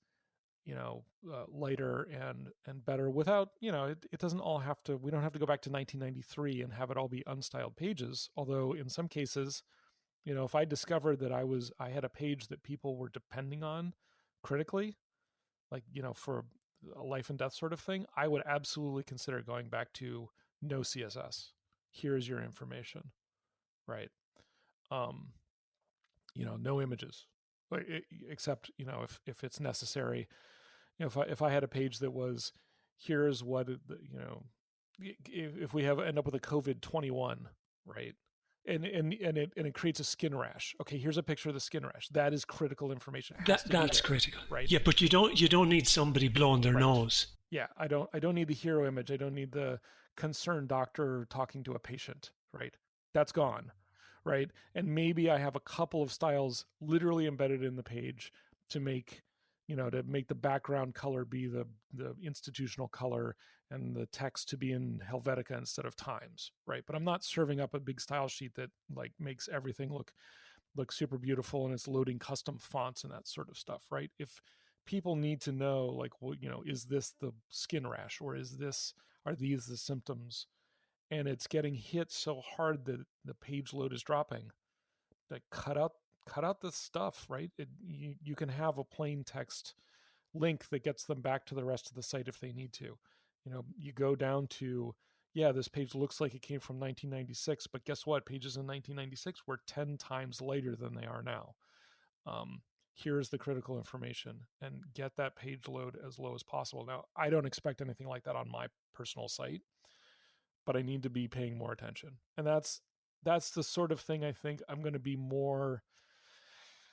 lighter and better without, it doesn't all have to, we don't have to go back to 1993 and have it all be unstyled pages. Although in some cases, if I discovered that I had a page that people were depending on critically, like, for a life and death sort of thing, I would absolutely consider going back to no CSS. Here's your information, right? No images, except, if it's necessary. If I had a page that was, here's what, if we end up with a COVID-21, right? And it creates a skin rash. Okay, here's a picture of the skin rash. That is critical information. That's critical, right? Yeah, but you don't need somebody blowing their nose. Yeah, I don't need the hero image. I don't need the concerned doctor talking to a patient, right? That's gone, right? And maybe I have a couple of styles literally embedded in the page to make the background color be the institutional color and the text to be in Helvetica instead of Times, right? But I'm not serving up a big style sheet that like makes everything look super beautiful and it's loading custom fonts and that sort of stuff, right? If people need to know, like, well, is this the skin rash, or are these the symptoms? And it's getting hit so hard that the page load is dropping, that cut out this stuff, right? You can have a plain text link that gets them back to the rest of the site if they need to. You go down to, this page looks like it came from 1996, but guess what? Pages in 1996 were 10 times later than they are now. Here's the critical information, and get that page load as low as possible. Now, I don't expect anything like that on my personal site, but I need to be paying more attention. And that's the sort of thing I think I'm going to be more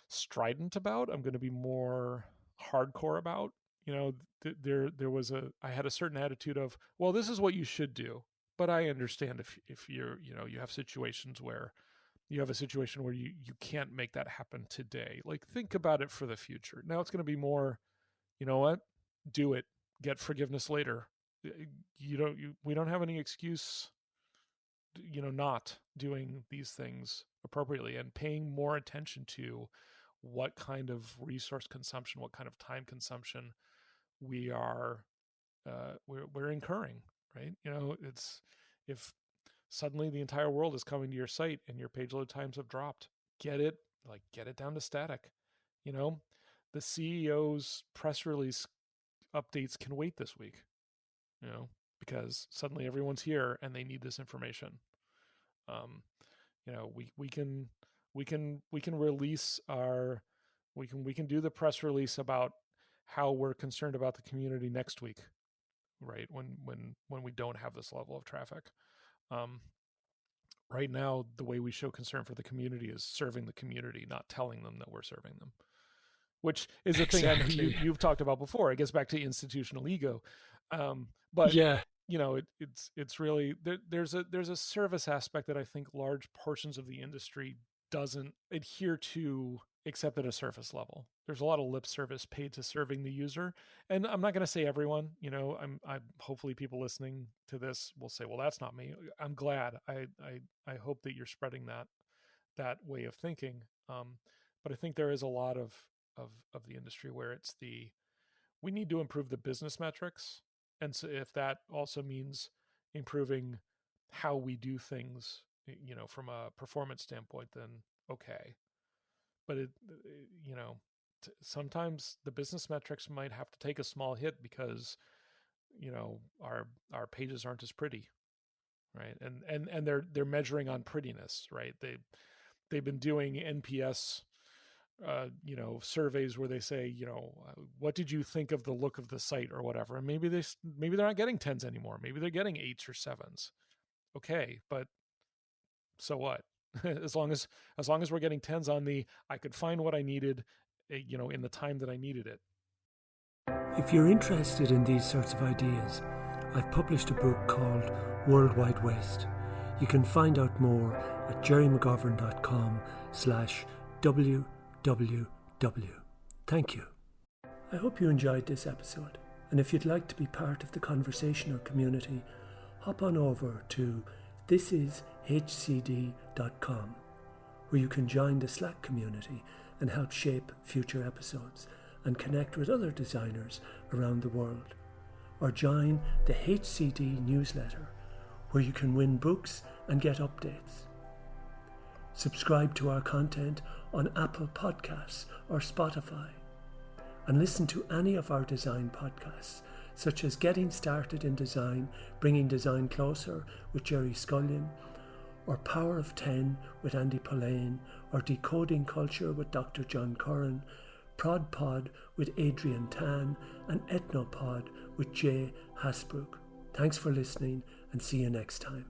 strident about. I'm going to be more hardcore about. I had a certain attitude of, well, this is what you should do, but I understand if you're, you have situations where, you have a situation where you can't make that happen today. Like, think about it for the future. Now it's going to be more, you know what? Do it. Get forgiveness later. We don't have any excuse, not doing these things appropriately and paying more attention to what kind of resource consumption, what kind of time consumption we're incurring, right? It's, if suddenly the entire world is coming to your site and your page load times have dropped, get it down to static. The CEO's press release updates can wait this week, because suddenly everyone's here and they need this information. We can release we can do the press release about how we're concerned about the community next week, right? When we don't have this level of traffic. Right now, the way we show concern for the community is serving the community, not telling them that we're serving them, which is a thing I know you've talked about before. It gets back to institutional ego. But yeah, it's really there's a service aspect that I think large portions of the industry doesn't adhere to, except at a surface level. There's a lot of lip service paid to serving the user, and I'm not going to say everyone. I'm hopefully people listening to this will say, well, that's not me. I'm glad. I hope that you're spreading that way of thinking. But I think there is a lot of the industry where it's we need to improve the business metrics. And so if that also means improving how we do things, from a performance standpoint, then okay. But sometimes the business metrics might have to take a small hit because, our pages aren't as pretty, right? And they're measuring on prettiness, right? They've been doing NPS surveys where they say, what did you think of the look of the site or whatever? And maybe they're not getting 10s anymore. Maybe they're getting 8s or 7s. Okay, but so what? as long as we're getting 10s on I could find what I needed, in the time that I needed it. If you're interested in these sorts of ideas, I've published a book called Worldwide Waste. You can find out more at gerrymcgovern.com/www. Thank you. I hope you enjoyed this episode, and if you'd like to be part of the conversation or community, hop on over to thisishcd.com, where you can join the Slack community and help shape future episodes and connect with other designers around the world. Or join the HCD newsletter, where you can win books and get updates. Subscribe to our content on Apple Podcasts or Spotify, and listen to any of our design podcasts, such as Getting Started in Design, Bringing Design Closer with Gerry Scullion, or Power of 10 with Andy Polaine, or Decoding Culture with Dr. John Curran, Prod Pod with Adrian Tan, and Ethnopod with Jay Hasbrook. Thanks for listening, and see you next time.